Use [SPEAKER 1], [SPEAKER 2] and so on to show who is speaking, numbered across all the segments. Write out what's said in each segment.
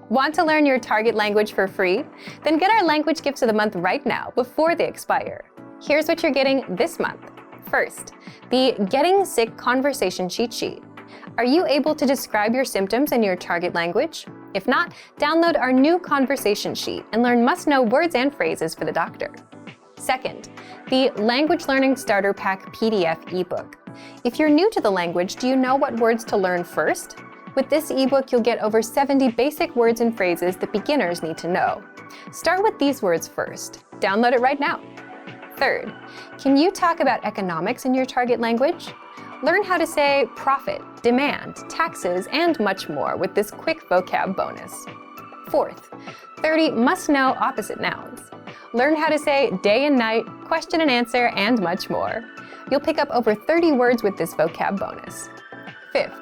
[SPEAKER 1] Want to learn your target language for free? Then get our language gifts of the month right now before they expire. Here's what you're getting this month. First, the Getting Sick Conversation Cheat Sheet. Are you able to describe your symptoms in your target language? If not, download our new conversation sheet and learn must-know words and phrases for the doctor. Second, the Language Learning Starter Pack PDF ebook. If you're new to the language, do you know what words to learn first? With this ebook, you'll get over 70 basic words and phrases that beginners need to know. Start with these words first. Download it right now. Third, can you talk about economics in your target language? Learn how to say profit, demand, taxes, and much more with this quick vocab bonus. Fourth, 30 must-know opposite nouns. Learn how to say day and night, question and answer, and much more. You'll pick up over 30 words with this vocab bonus. Fifth,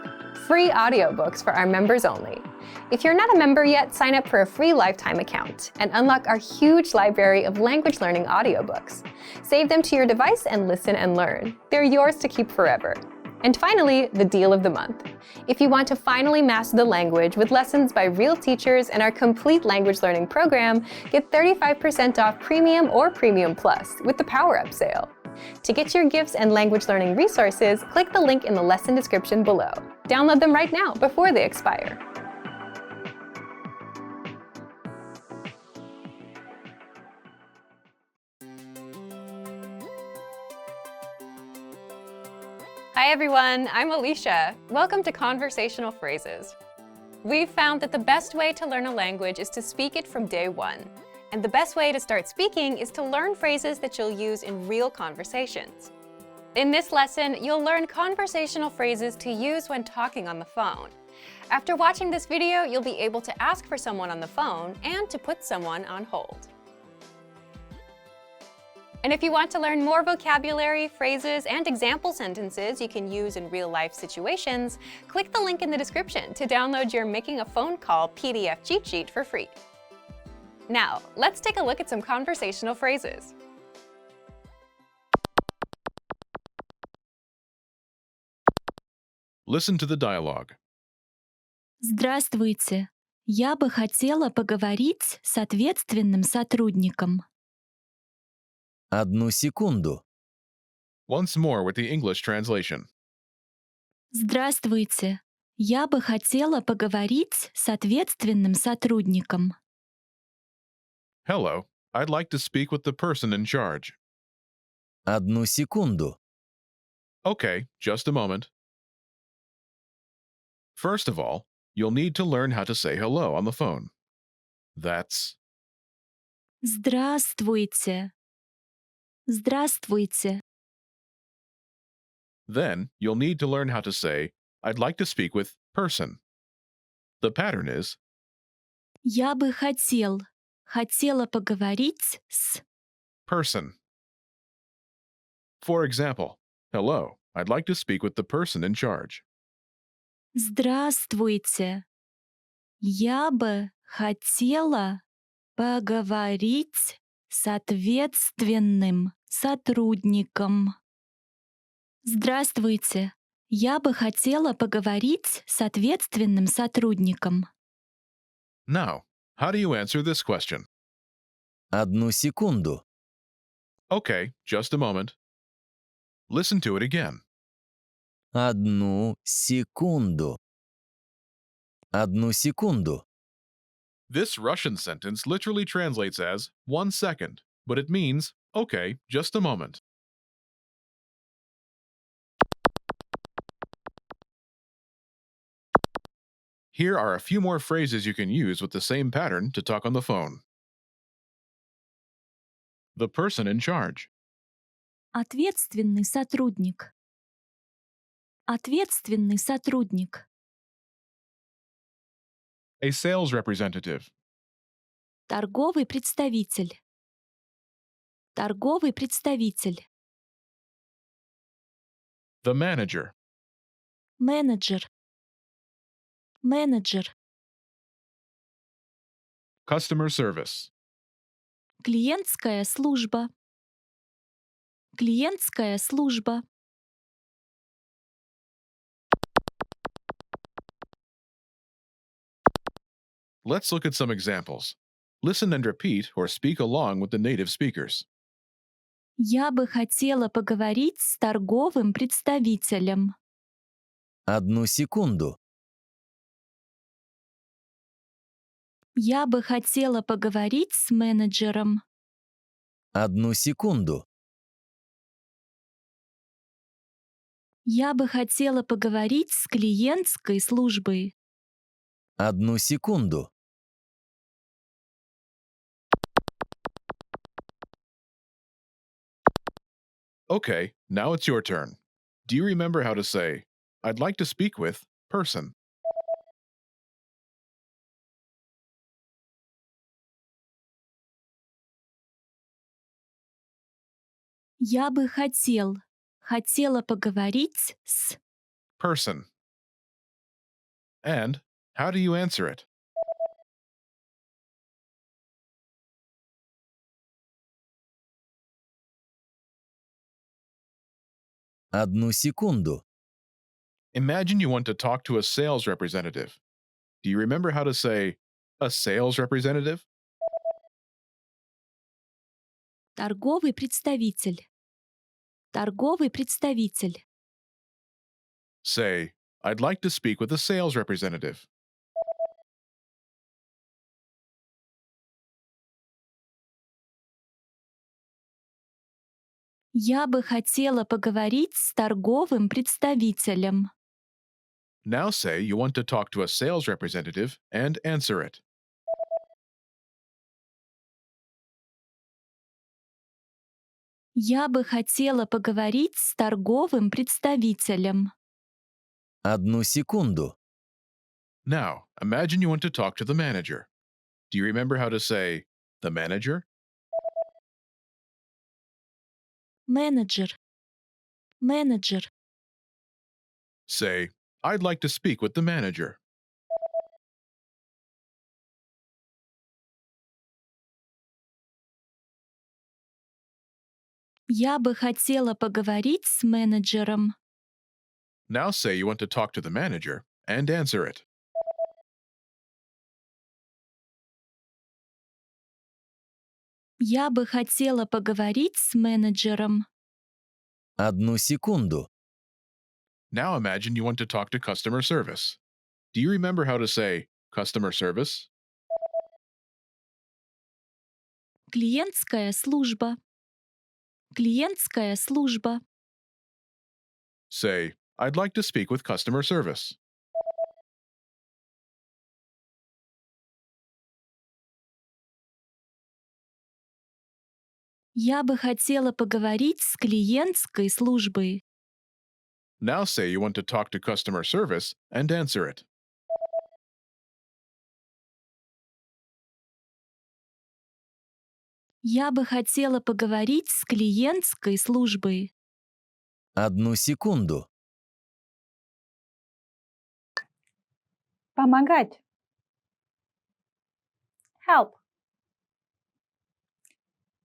[SPEAKER 1] free audiobooks for our members only. If you're not a member yet, sign up for a free lifetime account and unlock our huge library of language learning audiobooks. Save them to your device and listen and learn. They're yours to keep forever. And finally, the deal of the month. If you want to finally master the language with lessons by real teachers and our complete language learning program, get 35% off Premium or Premium Plus with the Power Up sale. To get your gifts and language learning resources, click the link in the lesson description below. Download them right now before they expire. Hi everyone, I'm Alicia. Welcome to Conversational Phrases. We've found that the best way to learn a language is to speak it from day one. And the best way to start speaking is to learn phrases that you'll use in real conversations. In this lesson, you'll learn conversational phrases to use when talking on the phone. After watching this video, you'll be able to ask for someone on the phone and to put someone on hold. And if you want to learn more vocabulary, phrases, and example sentences you can use in real-life situations, click the link in the description to download your Making a Phone Call PDF cheat sheet for free. Now, let's take a look at some conversational phrases.
[SPEAKER 2] Listen to the dialogue.
[SPEAKER 3] Здравствуйте. Я бы хотела поговорить с ответственным сотрудником.
[SPEAKER 4] Одну секунду.
[SPEAKER 2] Once more with the English translation.
[SPEAKER 3] Здравствуйте. Я бы хотела поговорить с ответственным сотрудником.
[SPEAKER 2] Hello, I'd like to speak with the person in charge.
[SPEAKER 4] Одну секунду.
[SPEAKER 2] Okay, just a moment. First of all, you'll need to learn how to say hello on the phone. That's
[SPEAKER 3] Здравствуйте. Здравствуйте.
[SPEAKER 2] Then you'll need to learn how to say, I'd like to speak with person. The pattern is
[SPEAKER 3] Я бы хотела поговорить с.
[SPEAKER 2] person. For example, hello, I'd like to speak with the person in charge.
[SPEAKER 3] Здравствуйте. Я бы хотела поговорить с ответственным сотрудником. Здравствуйте. Я бы хотела поговорить с ответственным сотрудником.
[SPEAKER 2] Now, how do you answer this question?
[SPEAKER 4] Одну секунду.
[SPEAKER 2] Okay, just a moment. Listen to it again.
[SPEAKER 4] Одну секунду. Одну секунду.
[SPEAKER 2] This Russian sentence literally translates as 1 second, but it means, okay, just a moment. Here are a few more phrases you can use with the same pattern to talk on the phone. The person in charge.
[SPEAKER 3] Ответственный сотрудник. Ответственный сотрудник.
[SPEAKER 2] A sales representative.
[SPEAKER 3] Торговый представитель. Торговый представитель.
[SPEAKER 2] The manager.
[SPEAKER 3] Менеджер. Менеджер.
[SPEAKER 2] Customer service.
[SPEAKER 3] Клиентская служба. Клиентская служба.
[SPEAKER 2] Let's look at some examples. Listen and repeat or speak along with the native speakers.
[SPEAKER 3] Я бы хотела поговорить с торговым представителем.
[SPEAKER 4] Одну секунду.
[SPEAKER 3] Я бы хотела поговорить с менеджером.
[SPEAKER 4] Одну секунду.
[SPEAKER 3] Я бы хотела поговорить с клиентской службой.
[SPEAKER 4] Одну секунду.
[SPEAKER 2] Okay, now it's your turn. Do you remember how to say, I'd like to speak with person?
[SPEAKER 3] Я бы хотела поговорить с...
[SPEAKER 2] Person. And how do you answer it?
[SPEAKER 4] Одну секунду.
[SPEAKER 2] Imagine you want to talk to a sales representative. Do you remember how to say, a sales representative?
[SPEAKER 3] Торговый представитель. Торговый представитель.
[SPEAKER 2] Say, I'd like to speak with a sales representative.
[SPEAKER 3] Я бы хотела поговорить с торговым представителем.
[SPEAKER 2] Now say you want to talk to a sales representative and answer it.
[SPEAKER 3] Я бы хотела поговорить с торговым представителем.
[SPEAKER 4] Одну секунду.
[SPEAKER 2] Now, imagine you want to talk to the manager. Do you remember how to say, the manager?
[SPEAKER 3] Менеджер. Менеджер.
[SPEAKER 2] Say, I'd like to speak with the manager.
[SPEAKER 3] Я бы хотела поговорить с менеджером.
[SPEAKER 2] Now say you want to talk to the manager and answer it.
[SPEAKER 3] Я бы хотела поговорить с менеджером.
[SPEAKER 4] Одну секунду.
[SPEAKER 2] Now imagine you want to talk to customer service. Do you remember how to say customer service?
[SPEAKER 3] Клиентская служба. Клиентская служба.
[SPEAKER 2] Say, I'd like to speak with customer service.
[SPEAKER 3] Я бы хотела поговорить с клиентской службой.
[SPEAKER 2] Now say you want to talk to customer service and answer it.
[SPEAKER 3] Я бы хотела поговорить с клиентской службой.
[SPEAKER 4] Одну секунду.
[SPEAKER 1] Помогать. Help.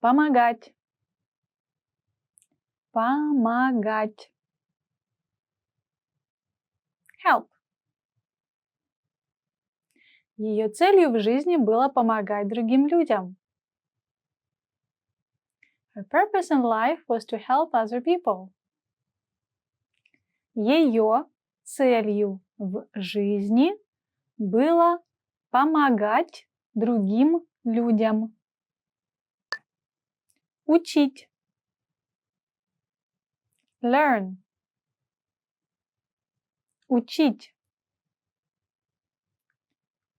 [SPEAKER 1] Помогать. Помогать. Help. Ее целью в жизни было помогать другим людям. Her purpose in life was to help other people. Ее целью в жизни было помогать другим людям. Учить. Learn. Учить.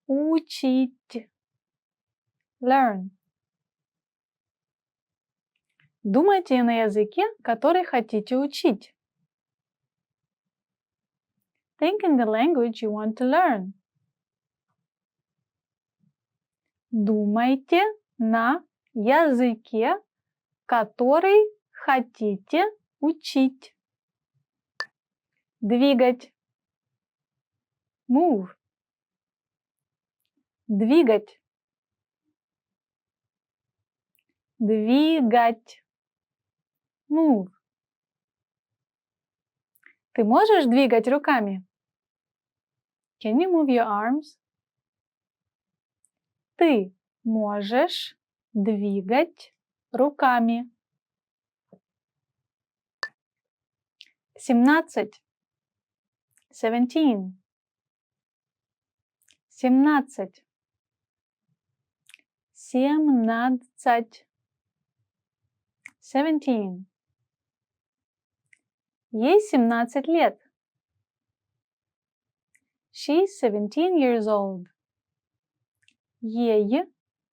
[SPEAKER 1] Учить. Learn. Думайте на языке, который хотите учить. Think in the language you want to learn. Думайте на языке, который хотите учить. Двигать. Move. Двигать. Двигать. Move. Ты можешь двигать руками? Can you move your arms?
[SPEAKER 5] Ты можешь двигать руками. 17. 17. 17. 17. 17. Ей 17 лет. She's 17 years old. Ей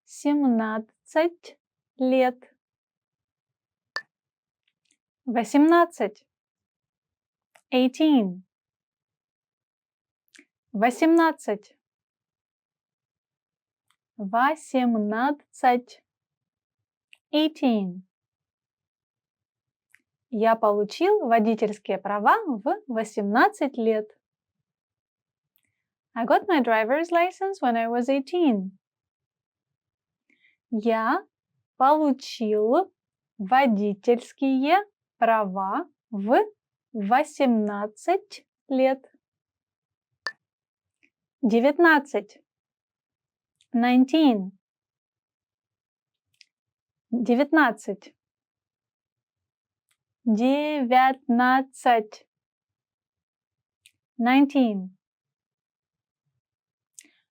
[SPEAKER 5] 17 лет. 18. 18. 18. 18. 18. Я получил водительские права в 18 лет. I got my driver's license when I was 18. Я получил водительские права в 18 лет. 19. 19. 19. 19. 19.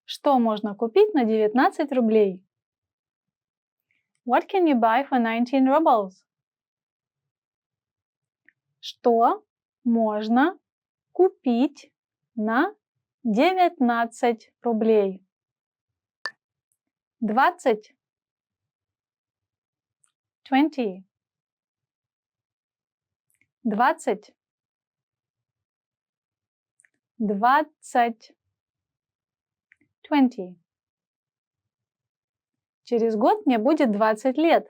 [SPEAKER 5] Что можно купить на 19 рублей? What can you buy for 19 rubles? Что можно купить на 19 рублей? 20. 20. 20. 20. 20. Через год мне будет 20 лет.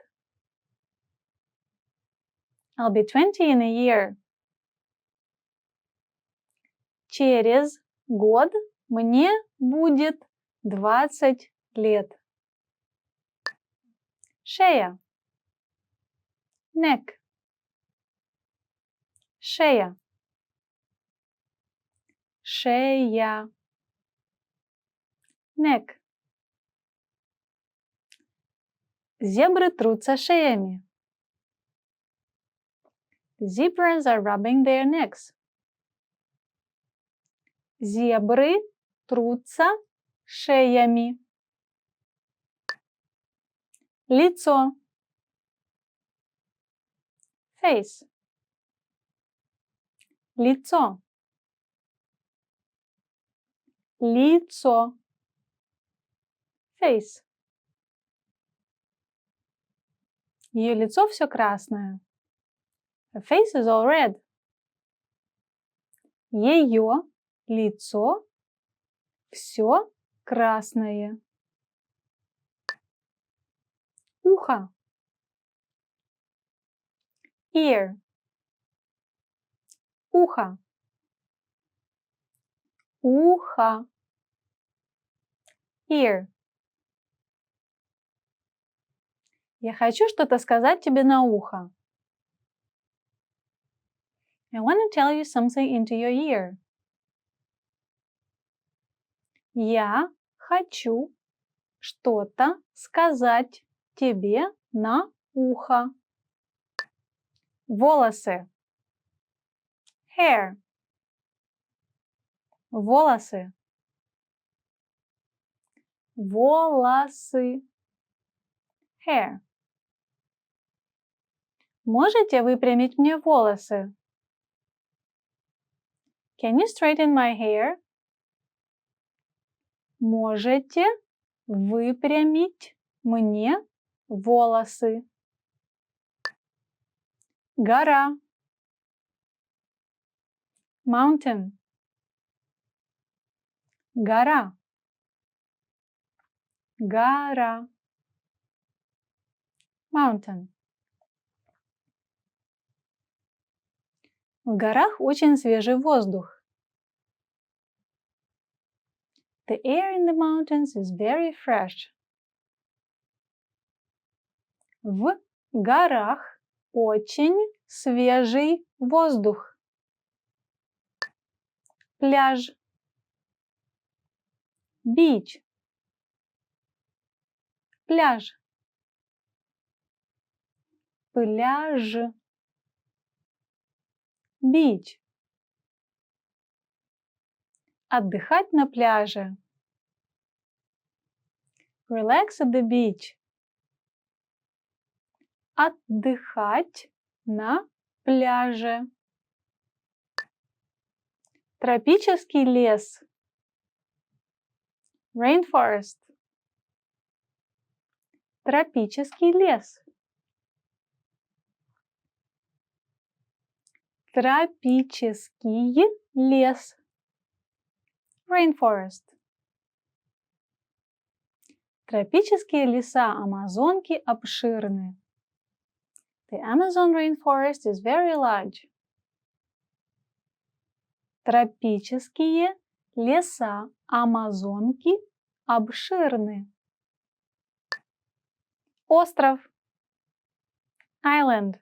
[SPEAKER 5] I'll be 20 in a year. Через год мне будет 20 лет. Шея. Neck. Шея. Шея. Neck. Зебры трутся шеями. Zebras are rubbing their necks. Зебры трутся шеями. Лицо. Face. Лицо. Лицо. Face. Ее лицо все красное. Her face is all red. Ее лицо все красное. Ухо. Ear. Ухо. Ухо. Ear. Я хочу что-то сказать тебе на ухо. I want to tell you something into your ear. Я хочу что-то сказать тебе на ухо. Волосы. Hair. Волосы. Волосы. Hair. Можете выпрямить мне волосы? Can you straighten my hair? Можете выпрямить мне волосы? Гора. Mountain. Гора. Гора. Mountain. В горах очень свежий воздух. The air in the mountains is very fresh. В горах очень свежий воздух. Пляж. Beach. Пляж. Пляж. Beach. Отдыхать на пляже. Relax at the beach. Отдыхать на пляже. Тропический лес. Rainforest. Тропический лес. Тропический лес. Rainforest. Тропические леса Амазонки обширны. The Amazon rainforest is very large. Тропические леса Амазонки обширны. Остров. Island.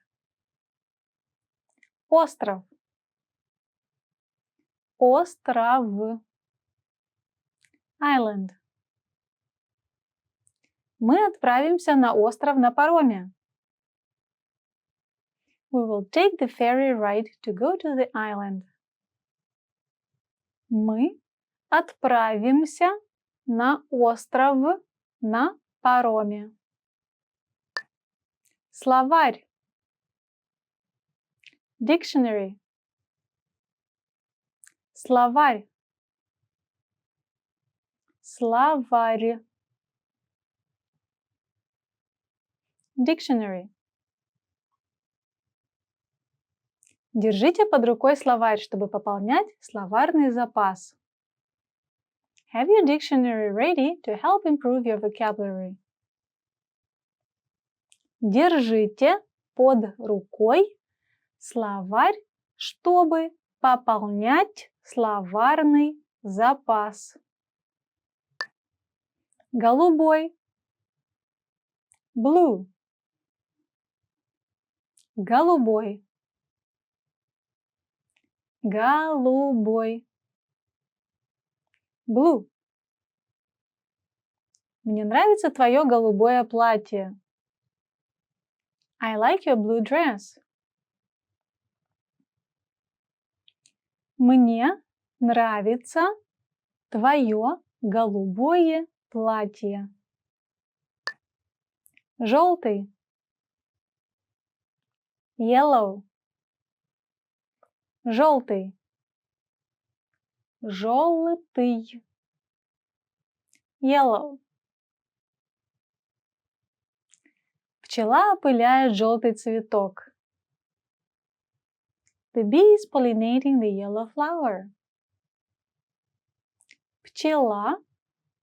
[SPEAKER 5] Остров. Остров. Island. Мы отправимся на остров на пароме. We will take the ferry ride to go to the island. Мы отправимся на остров на пароме. Словарь. Dictionary. Словарь. Словарь. Dictionary. Держите под рукой словарь, чтобы пополнять словарный запас. Have your dictionary ready to help improve your vocabulary. Держите под рукой словарь, чтобы пополнять словарный запас. Голубой. Blue. Голубой. Голубой. Blue. Мне нравится твое голубое платье. I like your blue dress. Мне нравится твое голубое платье. Желтый. Yellow. Желтый. Желтый. Yellow. Пчела опыляет желтый цветок. The bee is pollinating the yellow flower. Пчела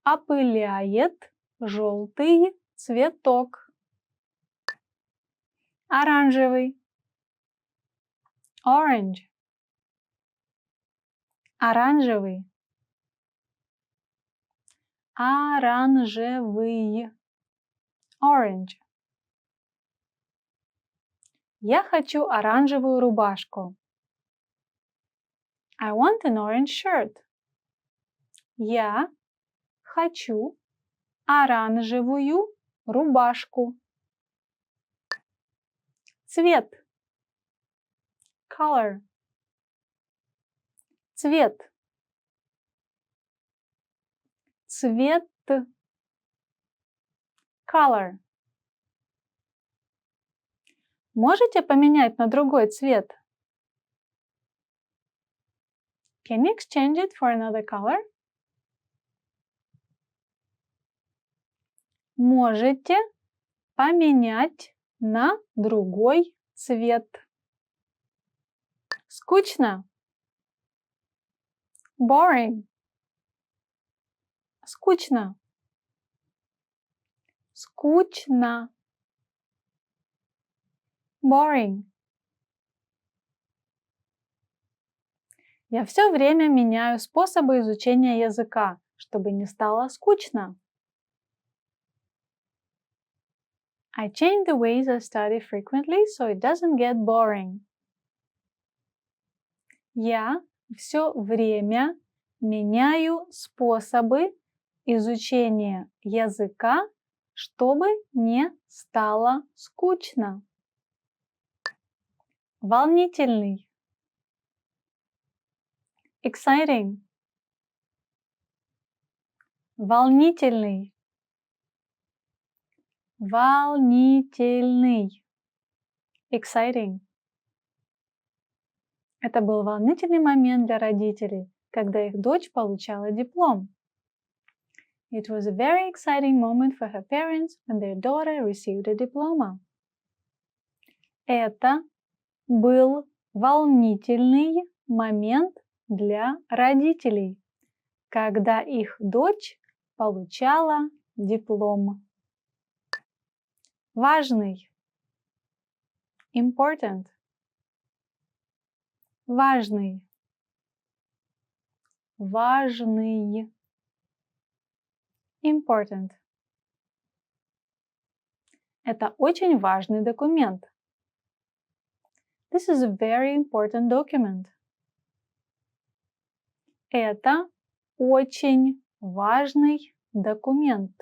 [SPEAKER 5] опыляет желтый цветок. Оранжевый. Orange. Оранжевый. Оранжевый. Orange. Я хочу оранжевую рубашку. I want an orange shirt. Я хочу оранжевую рубашку. Цвет. Color. Цвет. Цвет. Color. Можете поменять на другой цвет? Can you exchange it for another color? Можете поменять на другой цвет. Скучно. Boring. Скучно. Скучно. Boring. Я все время меняю способы изучения языка, чтобы не стало скучно. I change the ways I study frequently, so it doesn't get boring. Я все время меняю способы изучения языка, чтобы не стало скучно. Волнительный. Exciting. Волнительный. Волнительный. Exciting. Это был волнительный момент для родителей, когда их дочь получала диплом. It was a very exciting moment for her parents when their daughter received a diploma. Это был волнительный момент для родителей, когда их дочь получала диплом. Важный. Important. Важный. Важный. Important. Это очень важный документ. This is a very important document. Это очень важный документ.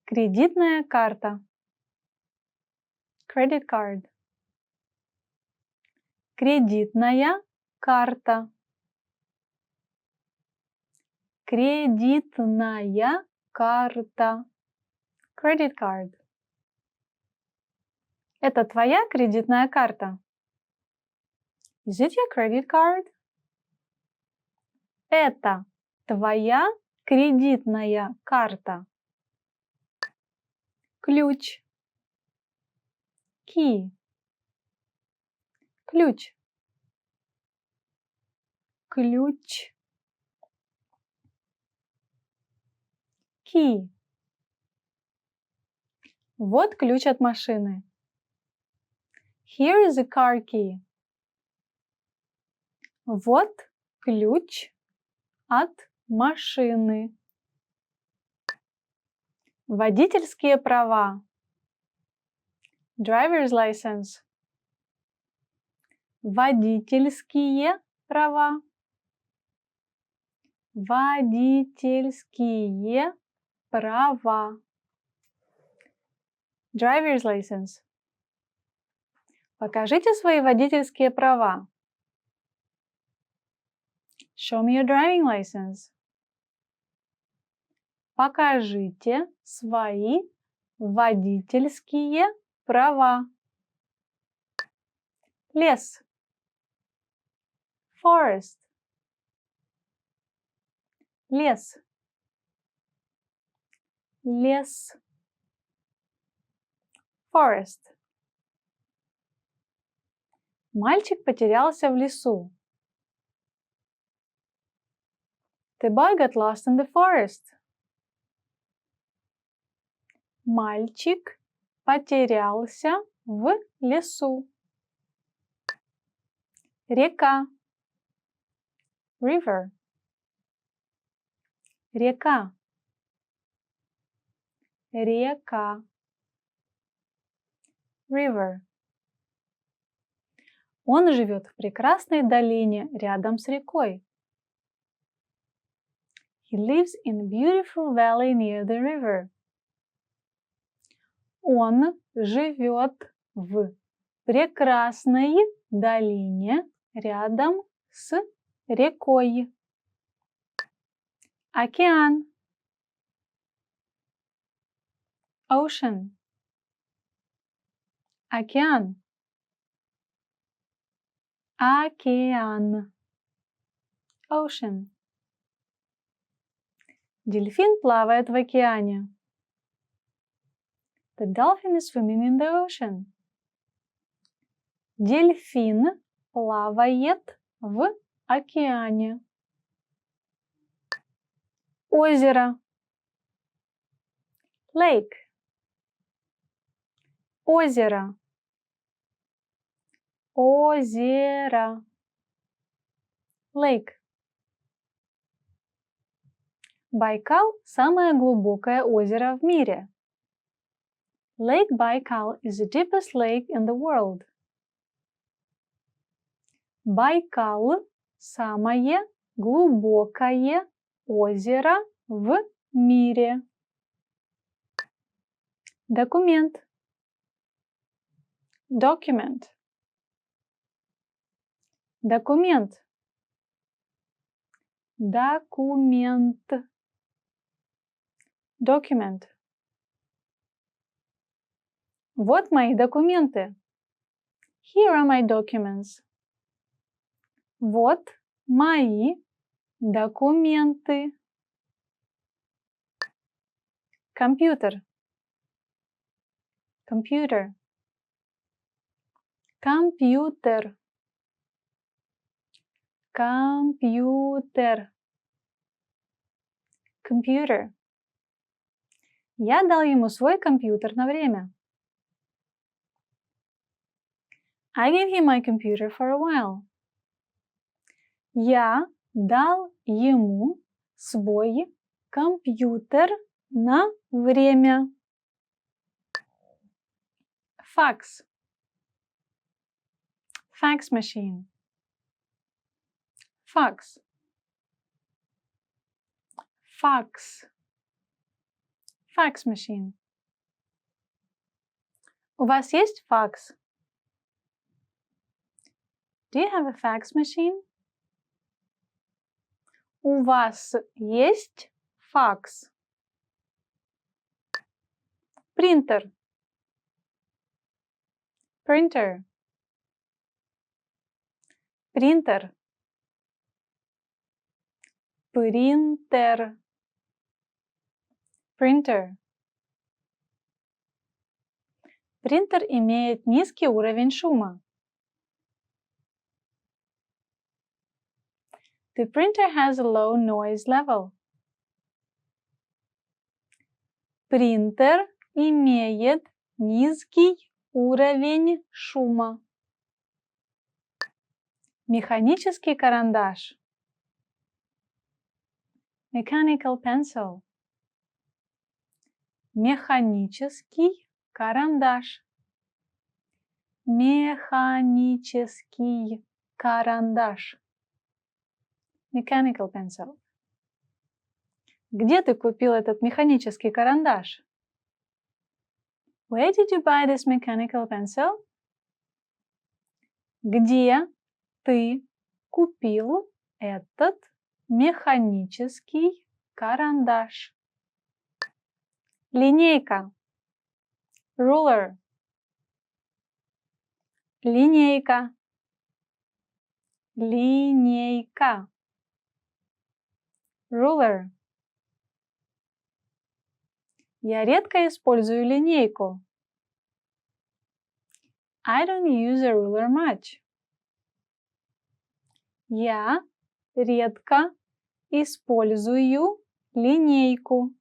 [SPEAKER 5] Кредитная карта. Credit card. Кредитная карта. Кредитная карта. Credit card. Это твоя кредитная карта? Is it your credit card? Это твоя кредитная карта? Ключ. Key. Ключ. Ключ. Key. Вот ключ от машины. Here is a car key. Вот ключ от машины. Водительские права. Driver's license. Водительские права. Водительские права. Driver's license. Покажите свои водительские права. Show me your driving license. Покажите свои водительские права. Лес. Forest. Лес. Лес. Forest. Мальчик потерялся в лесу. The boy got lost in the forest. Мальчик потерялся в лесу. Река. River. Река. Река. River. Он живет в прекрасной долине рядом с рекой. He lives in a beautiful valley near the river. Он живет в прекрасной долине рядом с рекой. Океан. Ocean. Океан. Океан. Ocean. Дельфин плавает в океане. The dolphin is swimming in the ocean. Дельфин плавает в океане. Озеро. Lake. Озеро. Озеро. Lake. Байкал – самое глубокое озеро в мире. Lake Baikal is the deepest lake in the world. Байкал – самое глубокое озеро в мире. Документ. Document. Документ. Документ. Document. Вот мои документы. Here are my documents. Вот мои документы. Компьютер. Computer. Компьютер. Компьютер. Computer. Я дал ему свой компьютер на время. I gave him my computer for a while. Я дал ему свой компьютер на время. Fax. Fax machine. Fax. Fax. Fax machine. У вас есть факс? Do you have a fax machine? У вас есть факс? Принтер. Printer. Принтер. Принтер. Printer. Принтер имеет низкий уровень шума. The printer has a low noise level. Принтер имеет низкий уровень шума. Механический карандаш. Mechanical pencil. Механический карандаш. Механический карандаш. Mechanical pencil. Где ты купил этот механический карандаш? Where did you buy this mechanical pencil? Где ты купил этот механический карандаш? Линейка. Ruler. Линейка. Линейка. Ruler. Я редко использую линейку. I don't use a ruler much. Я редко использую линейку.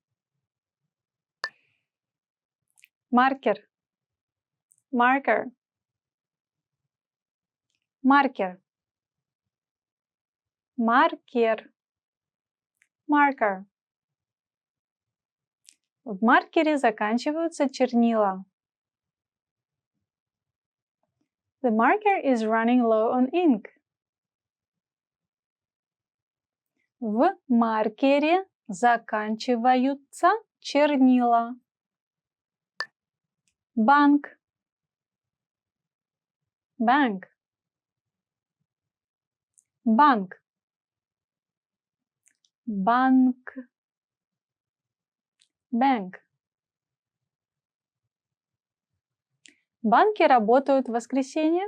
[SPEAKER 5] Маркер. Marker. Маркер. Маркер. Marker. В маркере заканчиваются чернила. The marker is running low on ink. В маркере заканчиваются чернила. Банк. Bank. Банк. Банк. Bank. Банки работают в воскресенье?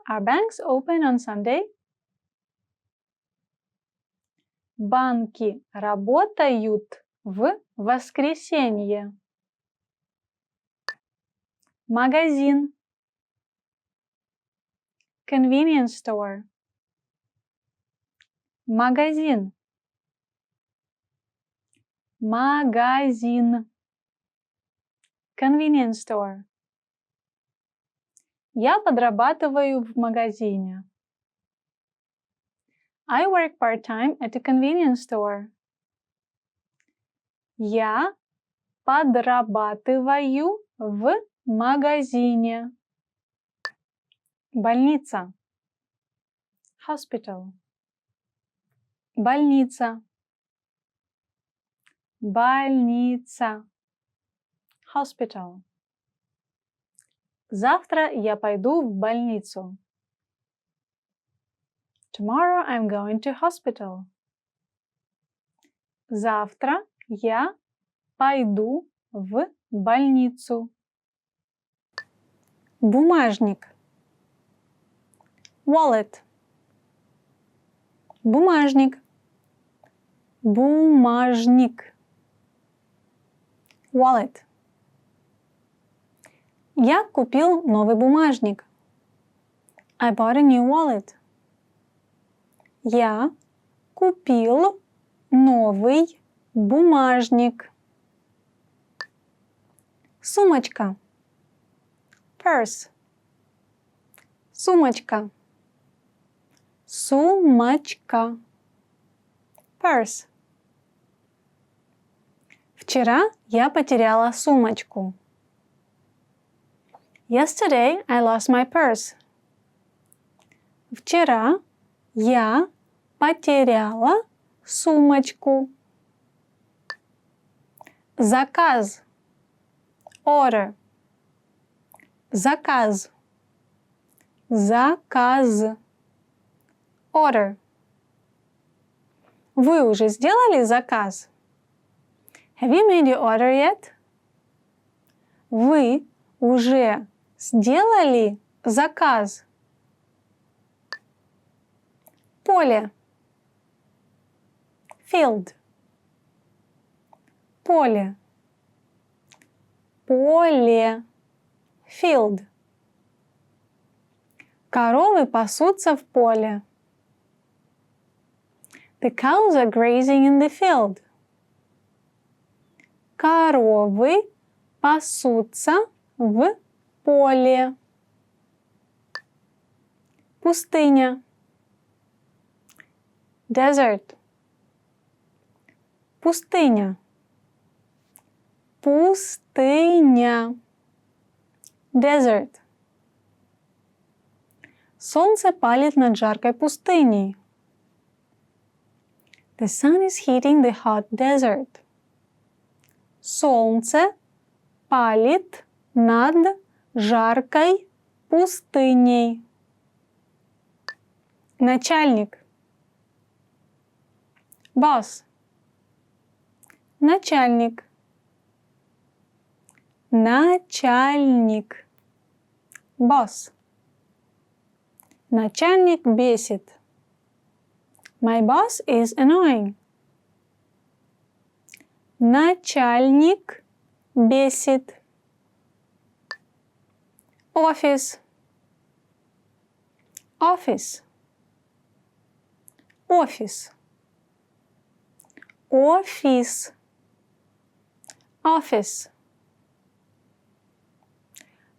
[SPEAKER 5] Are banks open on Sunday? Банки работают в воскресенье. Магазин. Convenience store. Магазин. Магазин. Convenience store. Я подрабатываю в магазине. I work part-time at a convenience store. Я подрабатываю в магазине. Больница. Hospital. Больница. Больница. Hospital. Завтра я пойду в больницу. Tomorrow I'm going to hospital. Завтра я пойду в больницу. Бумажник. Wallet. Бумажник. Бумажник. Wallet. Я купил новый бумажник. I bought a new wallet. Я купил новый бумажник. Сумочка. Purse. Сумочка. Сумочка. Purse. Вчера я потеряла сумочку. Yesterday I lost my purse. Вчера я потеряла сумочку. Заказ. Order. Заказ. Заказ. Order. Вы уже сделали заказ? Have you made your order yet? Вы уже сделали заказ? Поле. Field. Поле. Поле. Field. Коровы пасутся в поле. The cows are grazing in the field. Коровы пасутся в поле. Пустыня. Desert. Пустыня. Пустыня. Desert. Солнце палит над жаркой пустыней. The sun is heating the hot desert. Солнце палит над жаркой пустыней. Начальник. Boss. Начальник. Начальник. Boss. Начальник бесит. My boss is annoying. Начальник бесит. Office. Office. Office. Office. Office.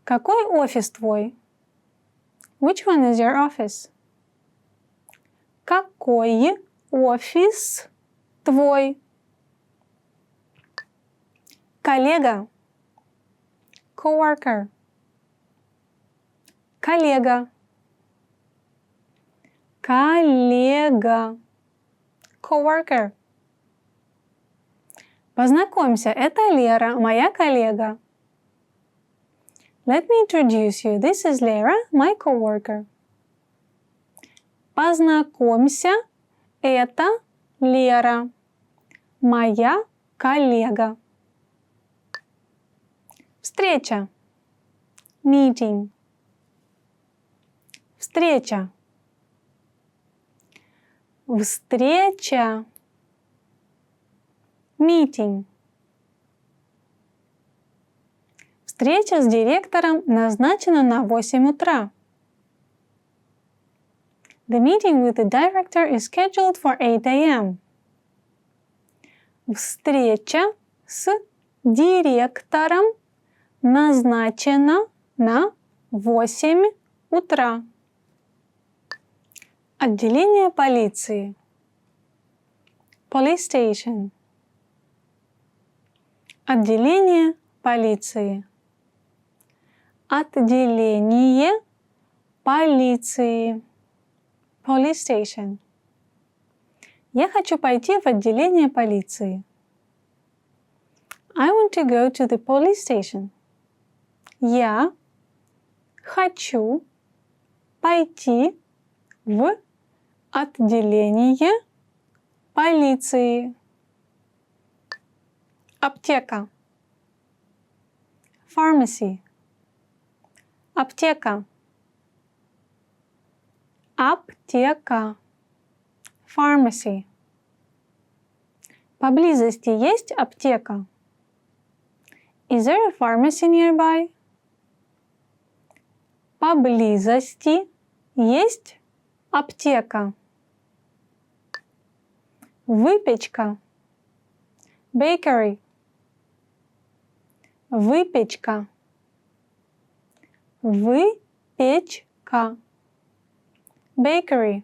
[SPEAKER 5] Какой офис твой? Which one is your office? Какой офис твой? Коллега. Coworker. Коллега. Коллега. Coworker. Познакомься, это Лера, моя коллега. Let me introduce you. This is Lera, my coworker. Познакомься, это Лера, моя коллега. Встреча. Meeting. Встреча. Встреча. Meeting. Встреча с директором назначена на 8 утра. The meeting with the director is scheduled for 8 a.m. Встреча с директором назначена на 8 утра. Отделение полиции. Police station. Отделение полиции. Отделение полиции. Police station. Я хочу пойти в отделение полиции. I want to go to the police station. Я хочу пойти в отделение полиции. Аптека. Pharmacy. Аптека. Аптека. Pharmacy. Поблизости есть аптека? Is there a pharmacy nearby? Поблизости есть аптека. Выпечка. Bakery. Выпечка. Выпечка. Bakery.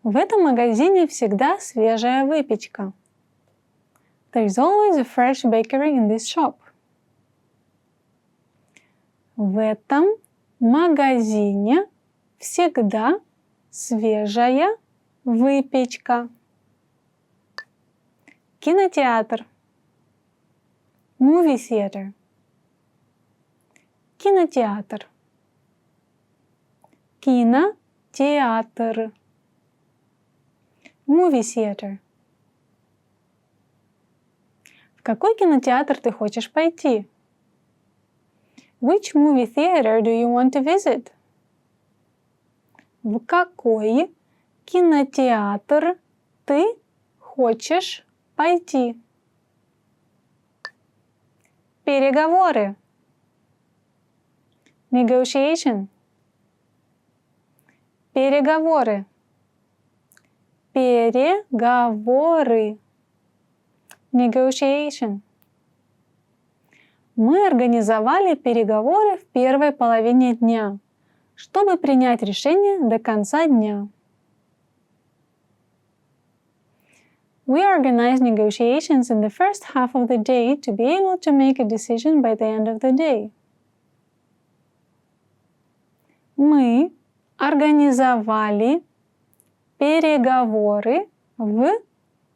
[SPEAKER 5] В этом магазине всегда свежая выпечка. There is always a fresh bakery in this shop. В этом магазине всегда свежая выпечка. Кинотеатр. Movie theater. Кинотеатр. Кинотеатр. Movie theater. В какой кинотеатр ты хочешь пойти? Which movie theater do you want to visit? В какой кинотеатр ты хочешь пойти? Переговоры. Negotiation. Переговоры. Переговоры. Negotiation. Мы организовали переговоры в первой половине дня, чтобы принять решение до конца дня. We organized negotiations in the first half of the day to be able to make a decision by the end of the day. Мы организовали переговоры в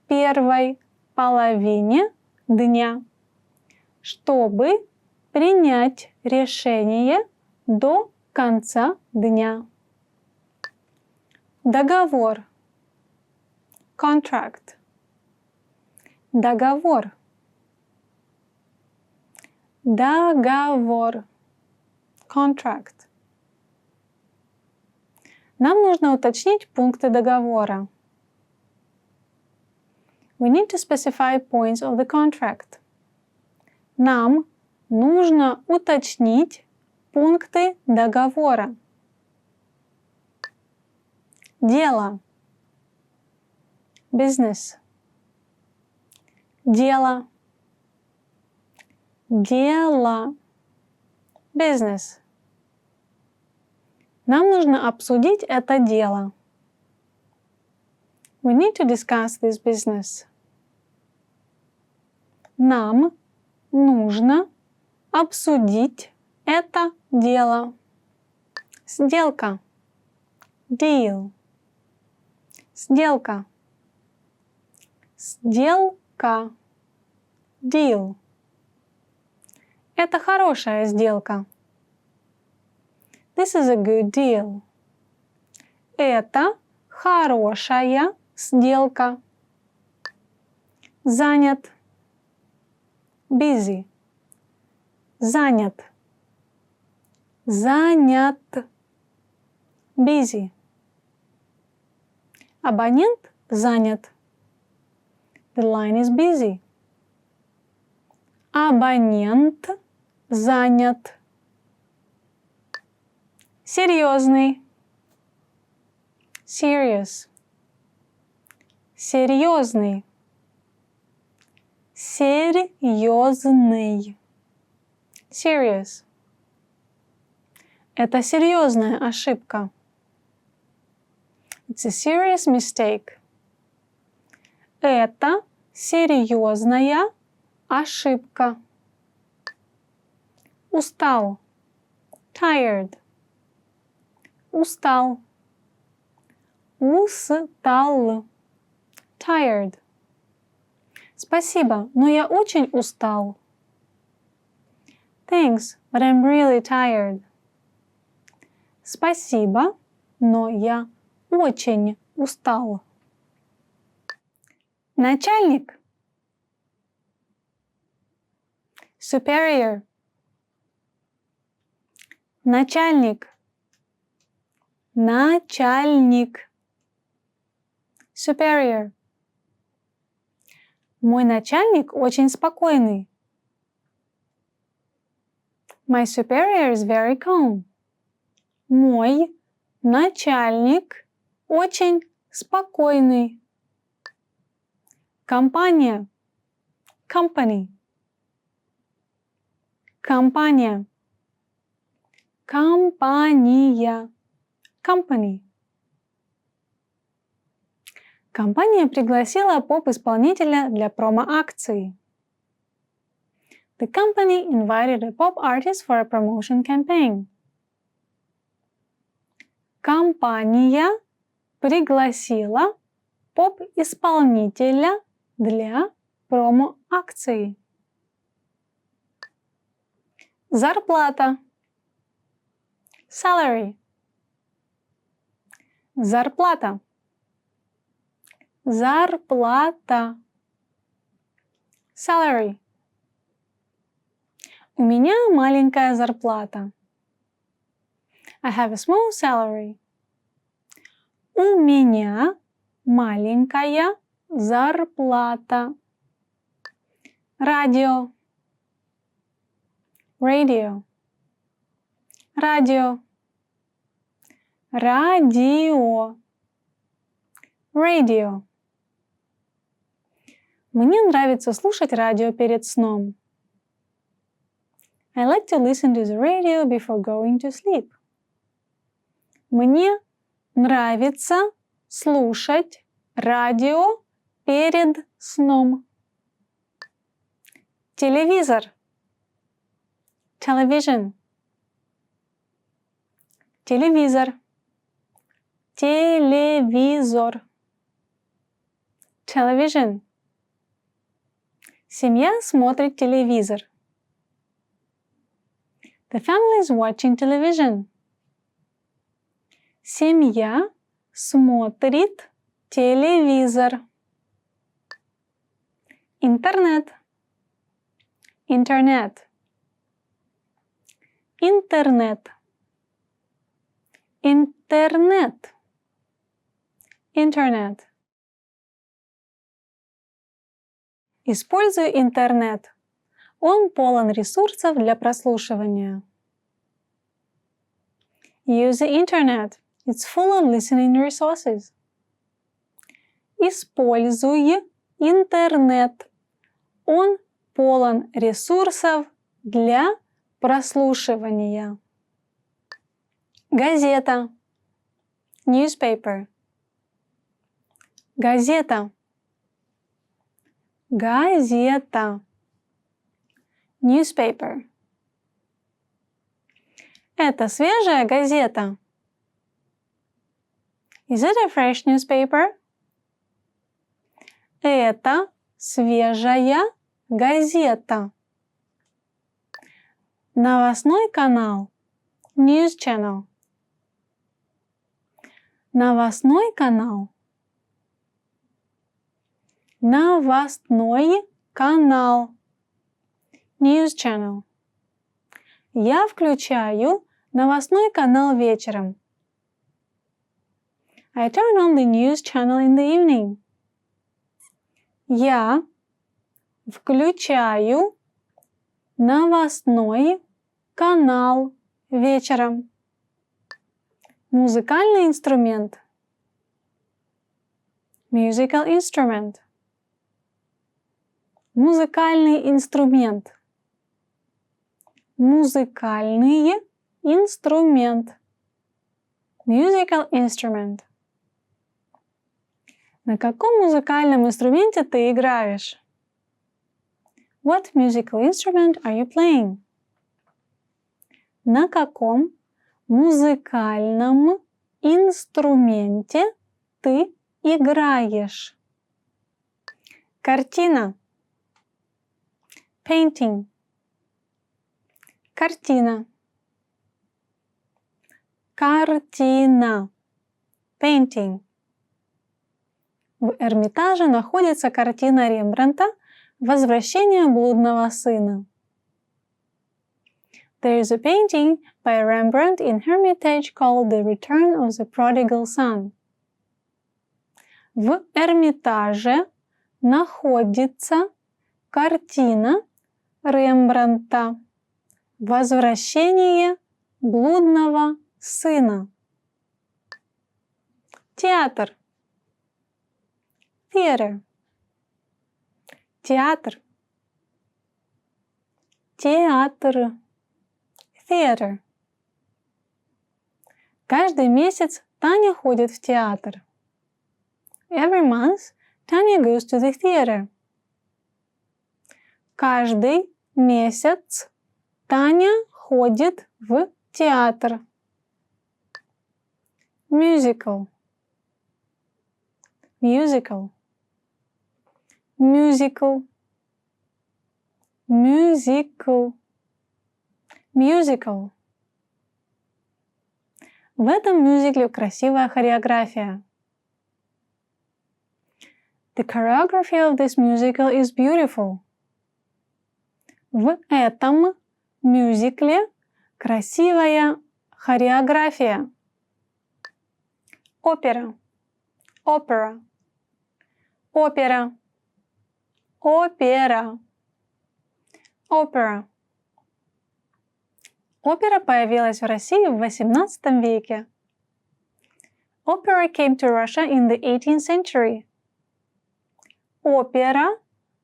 [SPEAKER 5] первой половине дня, чтобы принять решение до конца дня. Договор. Contract. Договор. Договор. Contract. Нам нужно уточнить пункты договора. We need to specify points of the contract. Нам нужно уточнить пункты договора. Дело. Business. Дело. Дело. Business. Нам нужно обсудить это дело. We need to discuss this business. Нам нужно обсудить это дело. Сделка. Deal. Сделка. Сделка. Deal. Это хорошая сделка. This is a good deal. Это хорошая сделка. Занят. Busy. Занят. Занят. Busy. Абонент занят. The line is busy. Абонент занят. Серьезный. Serious. Серьезный. Серьезный. Serious. Это серьезная ошибка. It's a serious mistake. Это серьезная ошибка. Устал. Tired. Устал. Устал. Tired. Спасибо, но я очень устал. Thanks, but I'm really tired. Спасибо, но я очень устал. Начальник. Superior. Начальник. Начальник. Superior. Мой начальник очень спокойный. My superior is very calm. Мой начальник очень спокойный. Компания. Company. Компания. Компания. Company. Компания пригласила поп-исполнителя для промо-акции. The company invited a pop artist for a promotion campaign. Компания пригласила поп-исполнителя для промо-акции. Зарплата. Salary. Зарплата. Зарплата. Salary. У меня маленькая зарплата. I have a small salary. У меня маленькая зарплата. Радио. Radio. Радио. Радио. Radio. Мне нравится слушать радио перед сном. I like to listen to the radio before going to sleep. Мне нравится слушать радио перед сном. Телевизор. Television. Телевизор. Телевизор. Television. Семья смотрит телевизор. The family is watching television. Семья смотрит телевизор. Интернет. Интернет. Интернет. Интернет. Интернет. Используй интернет. Он полон ресурсов для прослушивания. Use the internet. It's full of listening resources. Используй интернет. Он полон ресурсов для прослушивания. Газета. Newspaper. Газета. Газета. Newspaper. Это свежая газета. Is it a fresh newspaper? Это свежая газета. Новостной канал. News channel. Новостной канал. Новостной канал. News channel. Я включаю новостной канал вечером. I turn on the news channel in the evening. Я включаю новостной канал вечером. Музыкальный инструмент. Musical instrument. Музыкальный инструмент. Музыкальный инструмент. Musical instrument. На каком музыкальном инструменте ты играешь? What musical instrument are you playing? На каком музыкальном инструменте ты играешь? Картина. Painting. Картина. Картина. Painting. В Эрмитаже находится картина Рембрандта «Возвращение блудного сына». There is a painting by Rembrandt in Hermitage called The Return of the Prodigal Son. В Эрмитаже находится картина Рембрандта «Возвращение блудного сына». Театр. Theater. Театр. Театр. Theater. Каждый месяц Таня ходит в театр. Every month, Tanya goes to the theater. Каждый месяц Таня ходит в театр. Musical. Musical. Musical. Musical. Musical. В этом мюзикле красивая хореография. The choreography of this musical is beautiful. В этом мюзикле красивая хореография. Опера. Opera. Опера. Опера. Opera. Опера появилась в России в XVIII веке. Opera came to Russia in the 18th century. Опера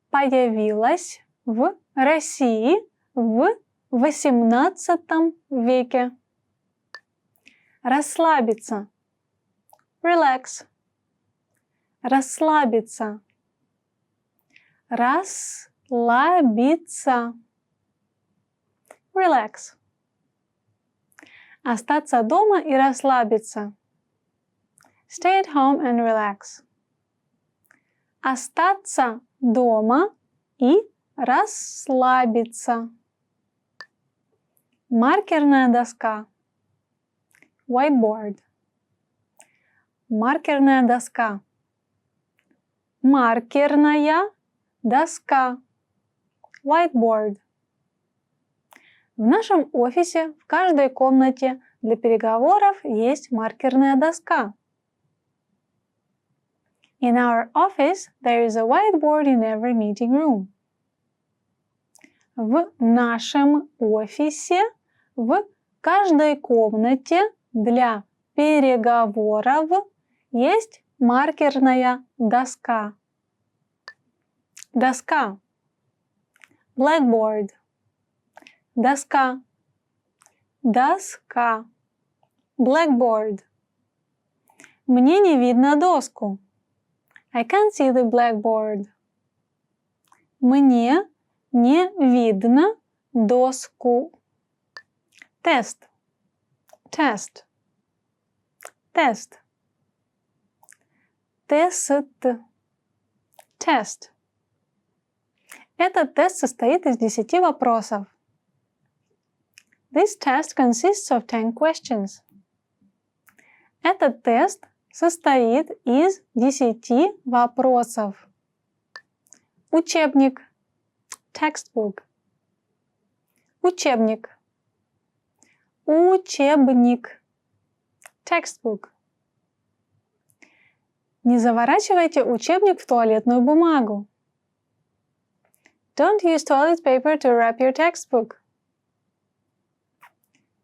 [SPEAKER 5] появилась в России в XVIII веке. Расслабиться. Relax. Расслабиться. Расслабиться. Relax. Остаться дома и расслабиться. Stay at home and relax. Остаться дома и расслабиться. Маркерная доска. Whiteboard. Маркерная доска. Маркерная доска. Whiteboard. В нашем офисе в каждой комнате для переговоров есть маркерная доска. In our office, there is a whiteboard in every meeting room. В нашем офисе в каждой комнате для переговоров есть маркерная доска. Доска. Blackboard. Доска. Доска. Blackboard. Мне не видно доску. I can't see the blackboard. Мне не видно доску. Тест. Test. Тест. Тест. Тест. Этот тест состоит из 10 вопросов. This test consists of 10 questions. Этот тест состоит из 10 вопросов. Учебник. Textbook. Учебник. Учебник. Textbook. Не заворачивайте учебник в туалетную бумагу. Don't use toilet paper to wrap your textbook.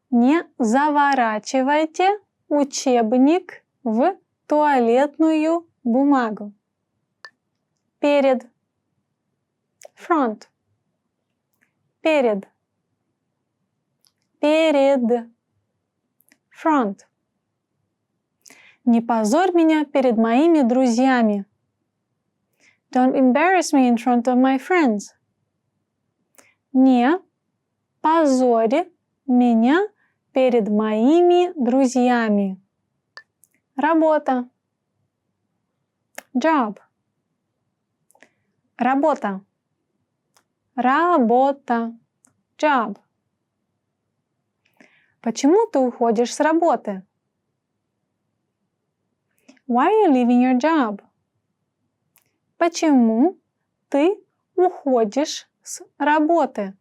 [SPEAKER 5] Не заворачивайте учебник в туалетную бумагу. Перед. Front. Перед. Перед. Front. Не позорь меня перед моими друзьями. Don't embarrass me in front of my friends. Не позорь меня перед моими друзьями. Работа. Job. Работа. Работа. Job. Почему ты уходишь с работы? Why are you leaving your job? Почему ты уходишь с работы?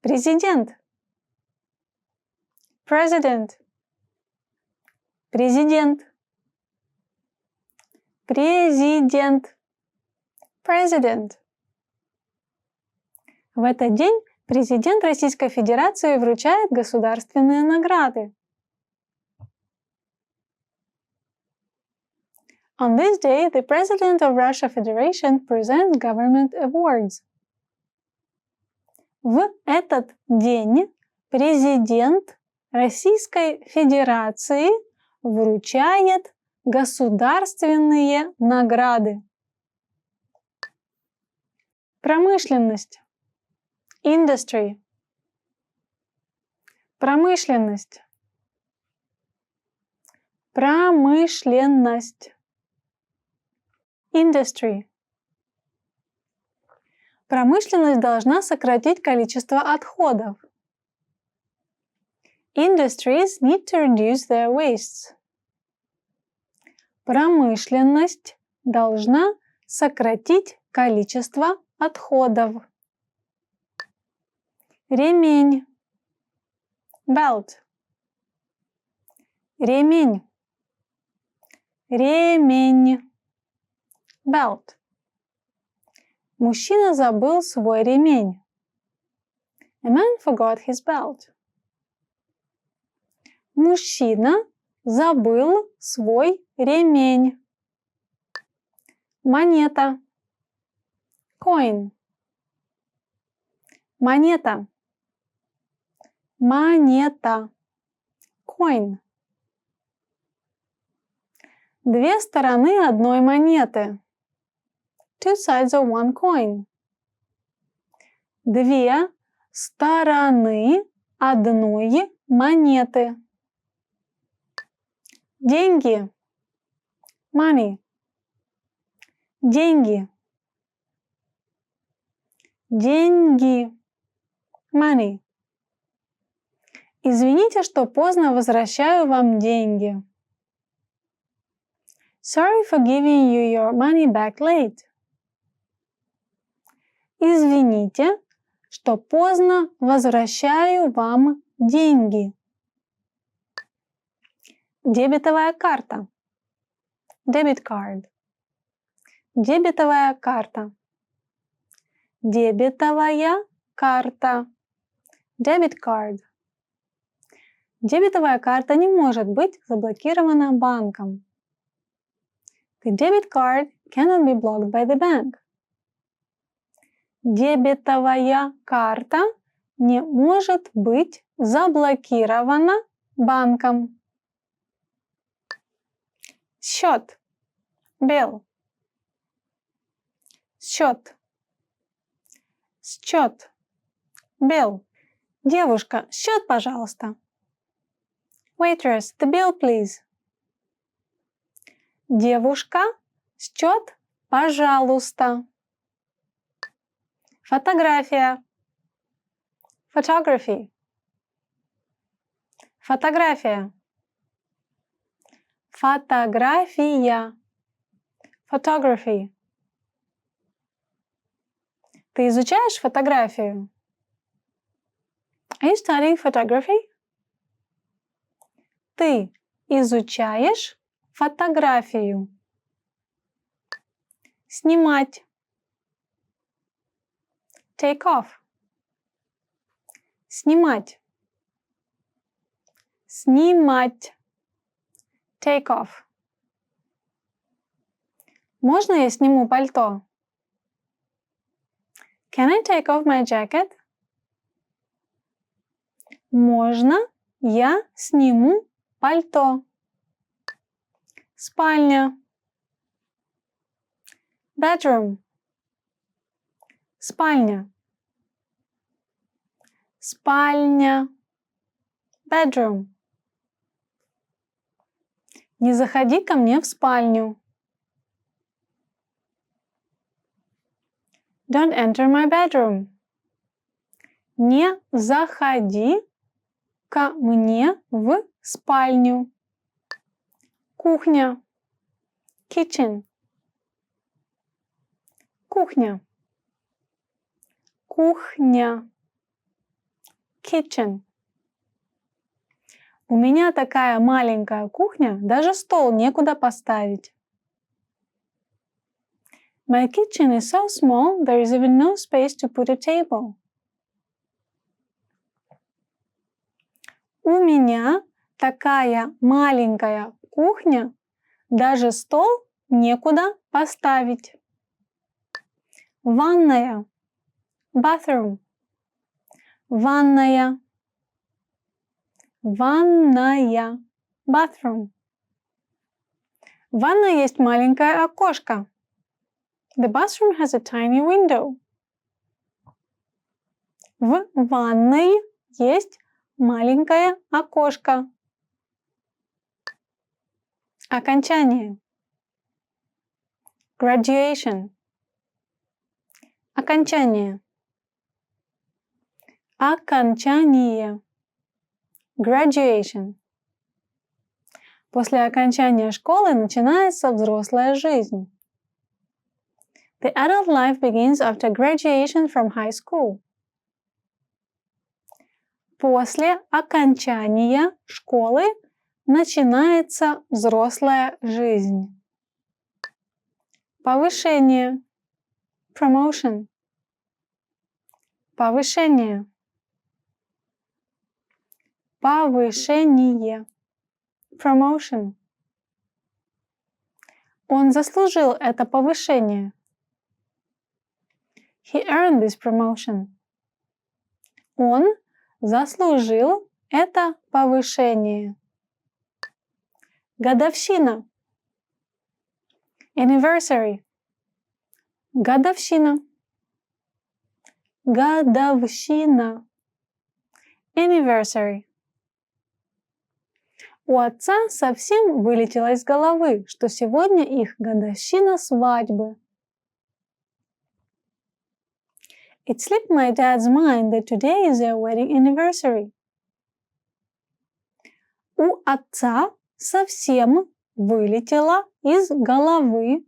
[SPEAKER 5] Президент. President. Президент. Президент. President. В этот день президент Российской Федерации вручает государственные награды. On this day, the President of Russia Federation presents government awards. В этот день президент Российской Федерации вручает государственные награды. Промышленность. Industry. Промышленность. Промышленность. Industry. Промышленность должна сократить количество отходов. Industries need to reduce their wastes. Промышленность должна сократить количество отходов. Ремень. Belt. Ремень. Ремень. Belt. Мужчина забыл свой ремень. A man forgot his belt. Мужчина забыл свой ремень. Монета. Coin. Монета. Монета. Coin. Две стороны одной монеты. Two sides of one coin. Две стороны одной монеты. Деньги. Money. Деньги. Деньги. Money. Извините, что поздно возвращаю вам деньги. Sorry for giving you your money back late. Извините, что поздно возвращаю вам деньги. Дебетовая карта. Debit card. Дебетовая карта. Дебетовая карта. Debit card. Дебетовая карта не может быть заблокирована банком. The debit card cannot be blocked by the bank. Дебетовая карта не может быть заблокирована банком. Счет. Bill. Счет. Счет. Bill. Девушка, счет, пожалуйста. Waitress, the bill, please. Девушка, счет, пожалуйста. Фотография. Photography. Фотография. Фотография. Photography. Ты изучаешь фотографию? Are you studying photography? Ты изучаешь фотографию? Снимать. Take off. Снимать. Снимать. Take off. Можно я сниму пальто? Can I take off my jacket? Можно я сниму пальто? Спальня. Bedroom. Спальня. Спальня. Bedroom. Не заходи ко мне в спальню. Don't enter my bedroom. Не заходи ко мне в спальню. Кухня. Kitchen. Кухня. Кухня. Kitchen. У меня такая маленькая кухня, даже стол некуда поставить. My kitchen is so small, there is even no space to put a table. У меня такая маленькая кухня, даже стол некуда поставить. Ванная. Bathroom. Ванная. Ванная. Bathroom. В ванной есть маленькое окошко. The bathroom has a tiny window. В ванной есть маленькое окошко. Окончание. Graduation. Окончание. Окончание. Graduation. После окончания школы начинается взрослая жизнь. The adult life begins after graduation from high school. После окончания школы начинается взрослая жизнь. Повышение. Promotion. Повышение. Повышение. Promotion. Он заслужил это повышение. He earned this promotion. Он заслужил это повышение. Годовщина. Anniversary. Годовщина. Годовщина. Anniversary. У отца совсем вылетело из головы, что сегодня их годовщина свадьбы. It slipped my dad's mind that today is their wedding anniversary. У отца совсем вылетело из головы,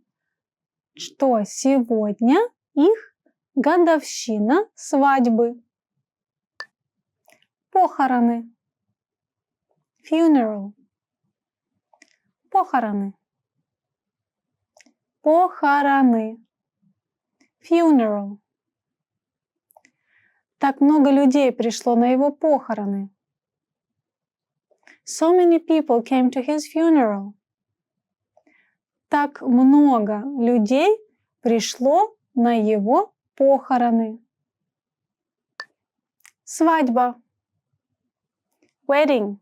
[SPEAKER 5] что сегодня их годовщина свадьбы. Похороны. Funeral. Похороны. Похороны. Funeral. Так много людей пришло на его похороны. So many people came to his funeral. Так много людей пришло на его похороны. Свадьба. Wedding.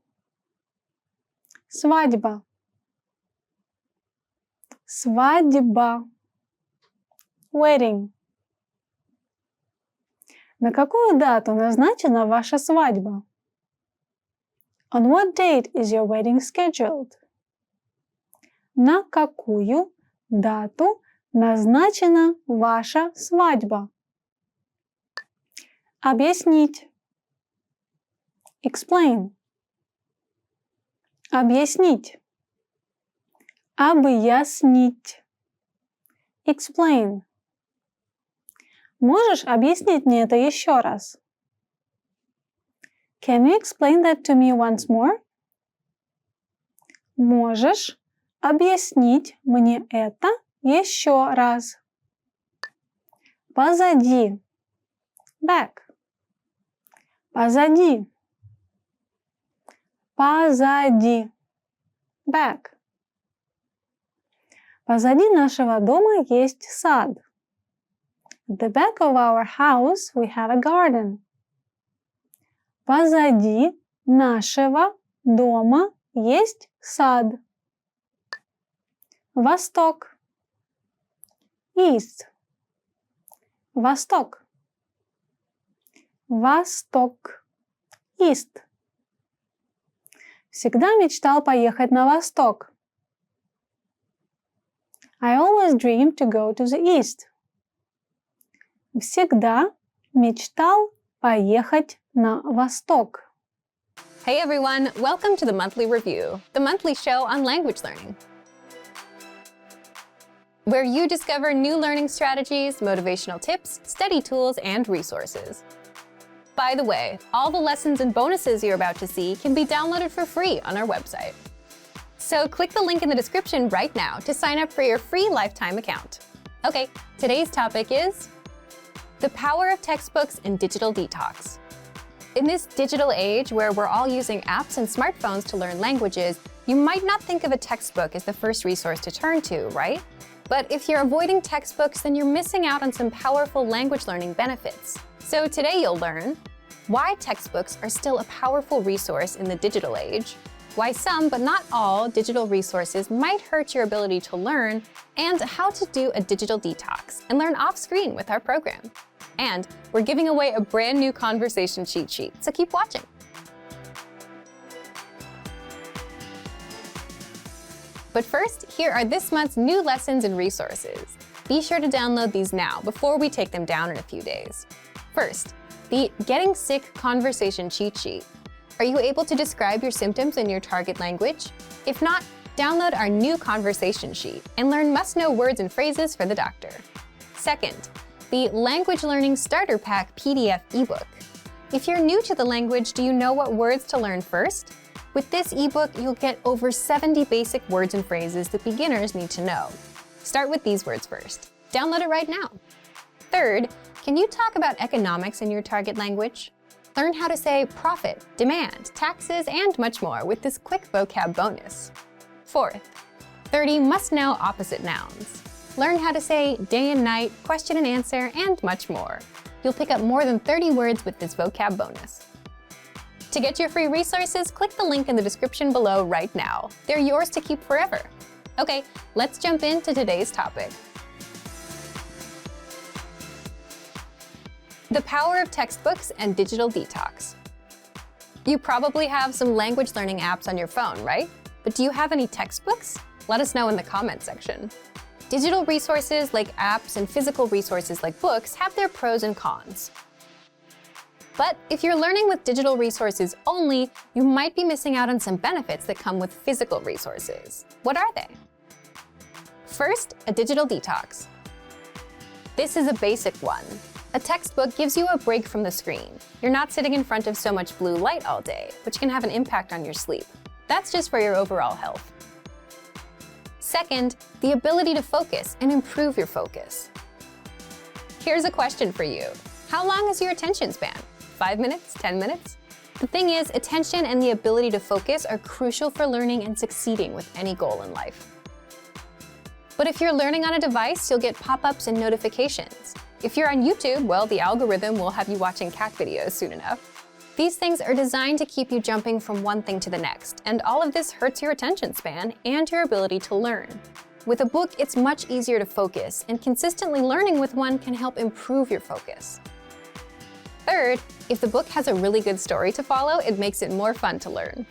[SPEAKER 5] Свадьба. Свадьба. Wedding. На какую дату назначена ваша свадьба? On what date is your wedding scheduled? На какую дату назначена ваша свадьба? Объяснить. Explain. Объяснить. Объяснить. Explain. Можешь объяснить мне это еще раз? Can you explain that to me once more? Можешь объяснить мне это еще раз? Позади. Back. Позади. Позади. Back. Позади нашего дома есть сад. At the back of our house we have a garden. Позади нашего дома есть сад. Восток. East. Восток. Восток. East. Всегда мечтал поехать на восток. I always dreamed to go to the east. всегда мечтал поехать на восток.
[SPEAKER 1] Hey everyone, welcome to the Monthly Review, the monthly show on language learning, where you discover new learning strategies, motivational tips, study tools, and resources. By the way, all the lessons and bonuses you're about to see can be downloaded for free on our website. So click the link in the description right now to sign up for your free lifetime account. Okay, today's topic is the power of textbooks and digital detox. In this digital age where we're all using apps and smartphones to learn languages, you might not think of a textbook as the first resource to turn to, right? But if you're avoiding textbooks, then you're missing out on some powerful language learning benefits. So today you'll learn why textbooks are still a powerful resource in the digital age, why some, but not all, digital resources might hurt your ability to learn, and how to do a digital detox and learn off-screen with our program. And we're giving away a brand new conversation cheat sheet, so keep watching. But first, here are this month's new lessons and resources. Be sure to download these now before we take them down in a few days. First, the Getting Sick Conversation Cheat Sheet. Are you able to describe your symptoms in your target language? If not, download our new conversation sheet and learn must-know words and phrases for the doctor. Second, the Language Learning Starter Pack PDF ebook. If you're new to the language, do you know what words to learn first? With this ebook, you'll get over 70 basic words and phrases that beginners need to know. Start with these words first. Download it right now. Third, can you talk about economics in your target language? Learn how to say profit, demand, taxes, and much more with this quick vocab bonus. Fourth, 30 must-know opposite nouns. Learn how to say day and night, question and answer, and much more. You'll pick up more than 30 words with this vocab bonus. To get your free resources, click the link in the description below right now. They're yours to keep forever. Okay, let's jump into today's topic. The power of textbooks and digital detox. You probably have some language learning apps on your phone, right? But do you have any textbooks? Let us know in the comment section. Digital resources like apps and physical resources like books have their pros and cons. But if you're learning with digital resources only, you might be missing out on some benefits that come with physical resources. What are they? First, a digital detox. This is a basic one. A textbook gives you a break from the screen. You're not sitting in front of so much blue light all day, which can have an impact on your sleep. That's just for your overall health. Second, the ability to focus and improve your focus. Here's a question for you. How long is your attention span? 5 minutes? 10 minutes? The thing is, attention and the ability to focus are crucial for learning and succeeding with any goal in life. But if you're learning on a device, you'll get pop-ups and notifications. If you're on YouTube, well, the algorithm will have you watching cat videos soon enough. These things are designed to keep you jumping from one thing to the next, and all of this hurts your attention span and your ability to learn. With a book, it's much easier to focus, and consistently learning with one can help improve your focus. Third, if the book has a really good story to follow, it makes it more fun to learn.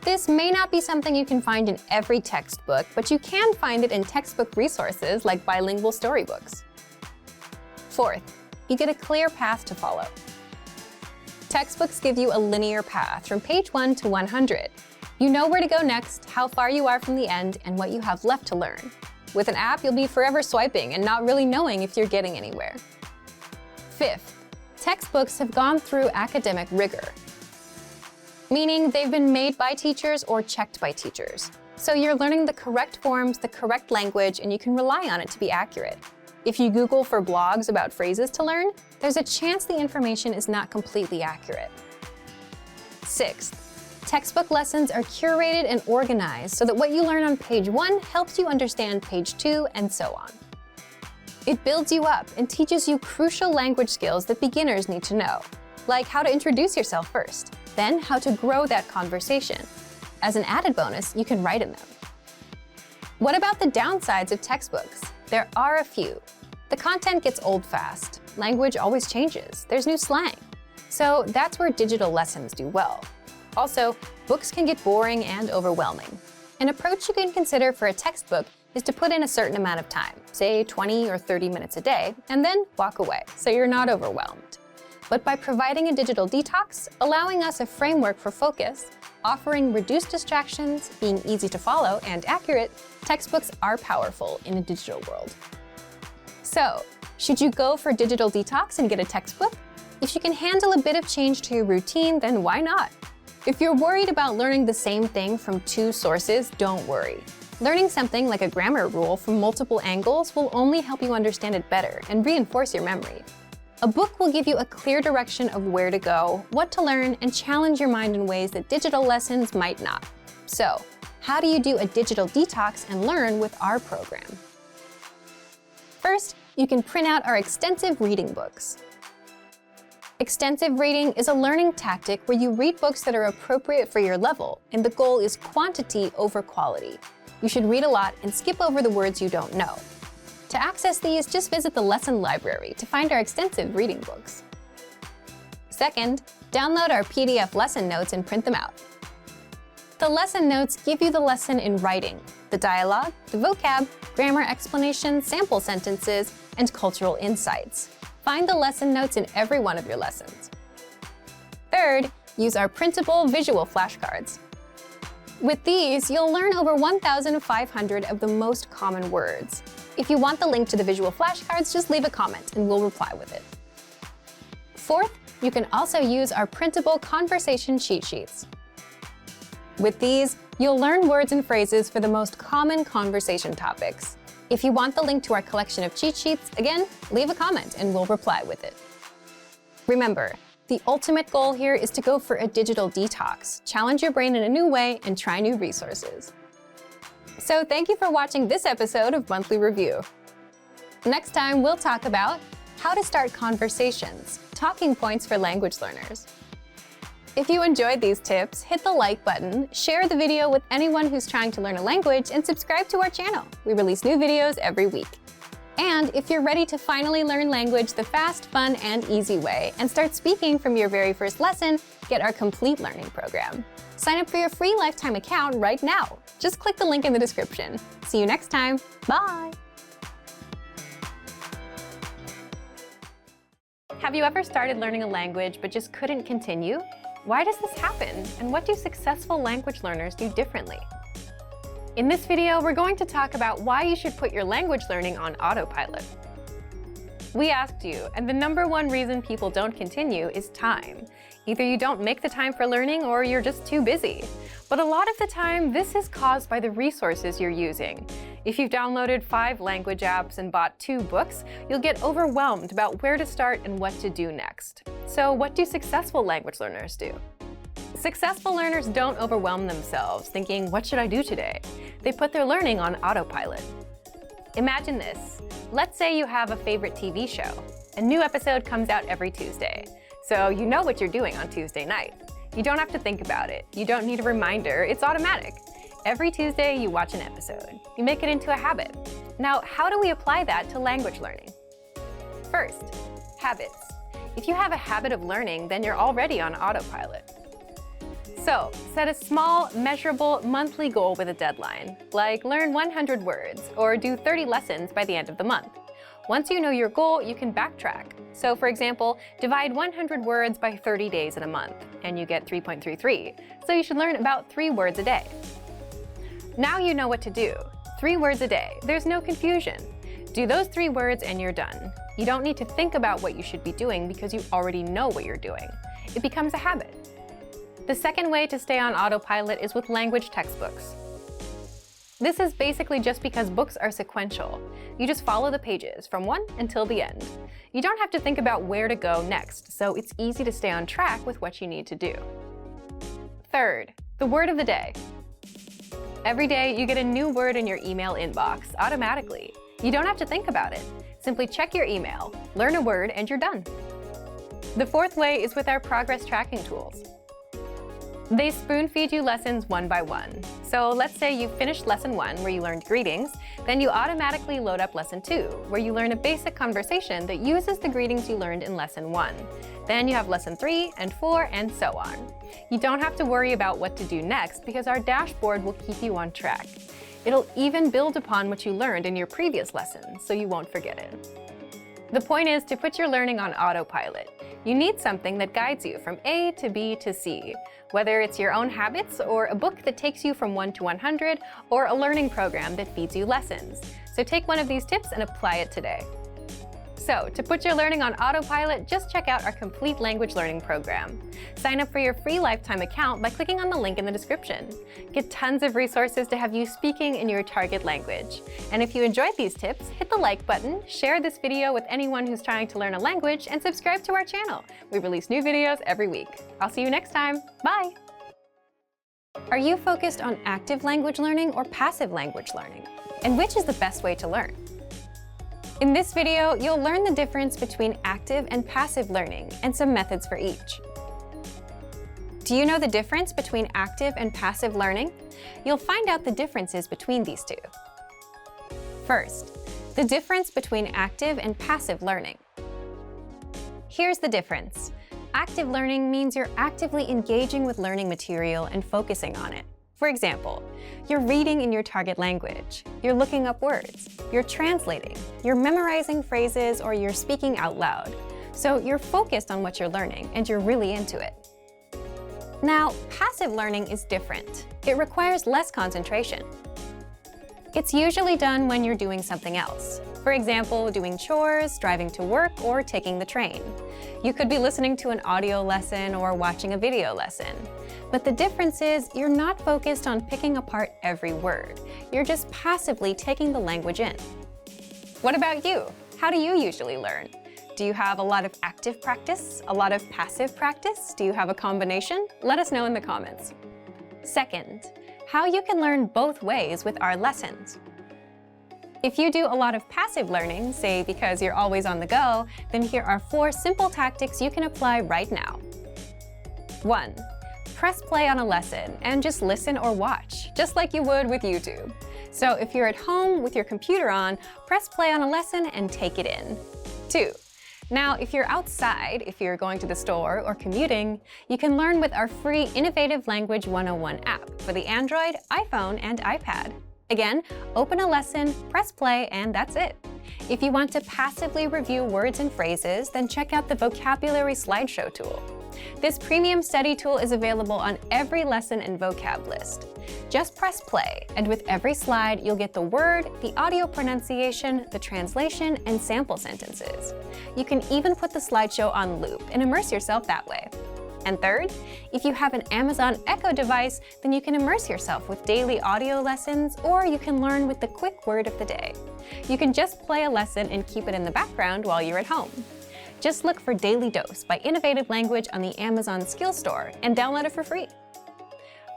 [SPEAKER 1] This may not be something you can find in every textbook, but you can find it in textbook resources like bilingual storybooks. Fourth, you get a clear path to follow. Textbooks give you a linear path from page 1 to 100. You know where to go next, how far you are from the end, and what you have left to learn. With an app, you'll be forever swiping and not really knowing if you're getting anywhere. Fifth, textbooks have gone through academic rigor, meaning they've been made by teachers or checked by teachers. So you're learning the correct forms, the correct language, and you can rely on it to be accurate. If you Google for blogs about phrases to learn, there's a chance the information is not completely accurate. Sixth, textbook lessons are curated and organized so that what you learn on page 1 helps you understand page 2, and so on. It builds you up and teaches you crucial language skills that beginners need to know, like how to introduce yourself first, then how to grow that conversation. As an added bonus, you can write in them. What about the downsides of textbooks? There are a few. The content gets old fast. Language always changes. There's new slang. So that's where digital lessons do well. Also, books can get boring and overwhelming. An approach you can consider for a textbook is to put in a certain amount of time, say 20 or 30 minutes a day, and then walk away so you're not overwhelmed. But by providing a digital detox, allowing us a framework for focus, offering reduced distractions, being easy to follow and accurate, textbooks are powerful in a digital world. So, should you go for digital detox and get a textbook? If you can handle a bit of change to your routine, then why not? If you're worried about learning the same thing from two sources, don't worry. Learning something like a grammar rule from multiple angles will only help you understand it better and reinforce your memory. A book will give you a clear direction of where to go, what to learn, and challenge your mind in ways that digital lessons might not. So, how do you do a digital detox and learn with our program? First, you can print out our extensive reading books. Extensive reading is a learning tactic where you read books that are appropriate for your level, and the goal is quantity over quality. You should read a lot and skip over the words you don't know. To access these, just visit the lesson library to find our extensive reading books. Second, download our PDF lesson notes and print them out. The lesson notes give you the lesson in writing, the dialogue, the vocab, grammar explanations, sample sentences, and cultural insights. Find the lesson notes in every one of your lessons. Third, use our printable visual flashcards. With these, you'll learn over 1,500 of the most common words. If you want the link to the visual flashcards, just leave a comment and we'll reply with it. Fourth, you can also use our printable conversation cheat sheets. With these, you'll learn words and phrases for the most common conversation topics. If you want the link to our collection of cheat sheets, again, leave a comment and we'll reply with it. Remember, the ultimate goal here is to go for a digital detox, challenge your brain in a new way, and try new resources. So thank you for watching this episode of Monthly Review. Next time, we'll talk about how to start conversations, talking points for language learners. If you enjoyed these tips, hit the like button, share the video with anyone who's trying to learn a language, and subscribe to our channel. We release new videos every week. And if you're ready to finally learn language the fast, fun, and easy way, and start speaking from your very first lesson, get our complete learning program. Sign up for your free lifetime account right now. Just click the link in the description. See you next time. Bye! Have you ever started learning a language but just couldn't continue? Why does this happen? And what do successful language learners do differently? In this video, we're going to talk about why you should put your language learning on autopilot. We asked you, and the #1 reason people don't continue is time. Either you don't make the time for learning or you're just too busy. But a lot of the time, this is caused by the resources you're using. If you've downloaded 5 language apps and bought 2 books, you'll get overwhelmed about where to start and what to do next. So what do successful language learners do? Successful learners don't overwhelm themselves thinking, what should I do today? They put their learning on autopilot. Imagine this. Let's say you have a favorite TV show. A new episode comes out every Tuesday. So you know what you're doing on Tuesday night. You don't have to think about it. You don't need a reminder. It's automatic. Every Tuesday, you watch an episode. You make it into a habit. Now, how do we apply that to language learning? First, habits. If you have a habit of learning, then you're already on autopilot. So, set a small, measurable monthly goal with a deadline, like learn 100 words or do 30 lessons by the end of the month. Once you know your goal, you can backtrack. So, for example, divide 100 words by 30 days in a month, and you get 3.33. So you should learn about 3 words a day. Now you know what to do. 3 words a day. There's no confusion. Do those 3 words and you're done. You don't need to think about what you should be doing because you already know what you're doing. It becomes a habit. The second way to stay on autopilot is with language textbooks. This is basically just because books are sequential. You just follow the pages from 1 until the end. You don't have to think about where to go next, so it's easy to stay on track with what you need to do. Third, the word of the day. Every day, you get a new word in your email inbox automatically. You don't have to think about it. Simply check your email, learn a word, and you're done. The fourth way is with our progress tracking tools. They spoon-feed you lessons one by one. So let's say you finished lesson 1 where you learned greetings, then you automatically load up lesson 2 where you learn a basic conversation that uses the greetings you learned in lesson 1. Then you have lesson 3 and 4 and so on. You don't have to worry about what to do next because our dashboard will keep you on track. It'll even build upon what you learned in your previous lessons, so you won't forget it. The point is to put your learning on autopilot. You need something that guides you from A to B to C, whether it's your own habits or a book that takes you from 1 to 100 or a learning program that feeds you lessons. So take one of these tips and apply it today. So, to put your learning on autopilot, just check out our complete language learning program. Sign up for your free lifetime account by clicking on the link in the description. Get tons of resources to have you speaking in your target language. And if you enjoyed these tips, hit the like button, share this video with anyone who's trying to learn a language, and subscribe to our channel. We release new videos every week. I'll see you next time. Bye! Are you focused on active language learning or passive language learning? And which is the best way to learn? In this video, you'll learn the difference between active and passive learning and some methods for each. Do you know the difference between active and passive learning? You'll find out the differences between these two. First, the difference between active and passive learning. Here's the difference. Active learning means you're actively engaging with learning material and focusing on it. For example, you're reading in your target language, you're looking up words, you're translating, you're memorizing phrases, or you're speaking out loud. So you're focused on what you're learning and you're really into it. Now, passive learning is different. It requires less concentration. It's usually done when you're doing something else. For example, doing chores, driving to work, or taking the train. You could be listening to an audio lesson or watching a video lesson. But the difference is you're not focused on picking apart every word. You're just passively taking the language in. What about you? How do you usually learn? Do you have a lot of active practice? A lot of passive practice? Do you have a combination? Let us know in the comments. Second, how you can learn both ways with our lessons. If you do a lot of passive learning, say because you're always on the go, then here are 4 simple tactics you can apply right now. 1. Press play on a lesson and just listen or watch, just like you would with YouTube. So if you're at home with your computer on, press play on a lesson and take it in. 2. Now, if you're outside, if you're going to the store or commuting, you can learn with our free Innovative Language 101 app for the Android, iPhone, and iPad. Again, open a lesson, press play, and that's it. If you want to passively review words and phrases, then check out the Vocabulary Slideshow tool. This premium study tool is available on every lesson and vocab list. Just press play, and with every slide, you'll get the word, the audio pronunciation, the translation, and sample sentences. You can even put the slideshow on loop and immerse yourself that way. And third, if you have an Amazon Echo device, then you can immerse yourself with daily audio lessons, or you can learn with the quick word of the day. You can just play a lesson and keep it in the background while you're at home. Just look for Daily Dose by Innovative Language on the Amazon Skill Store and download it for free.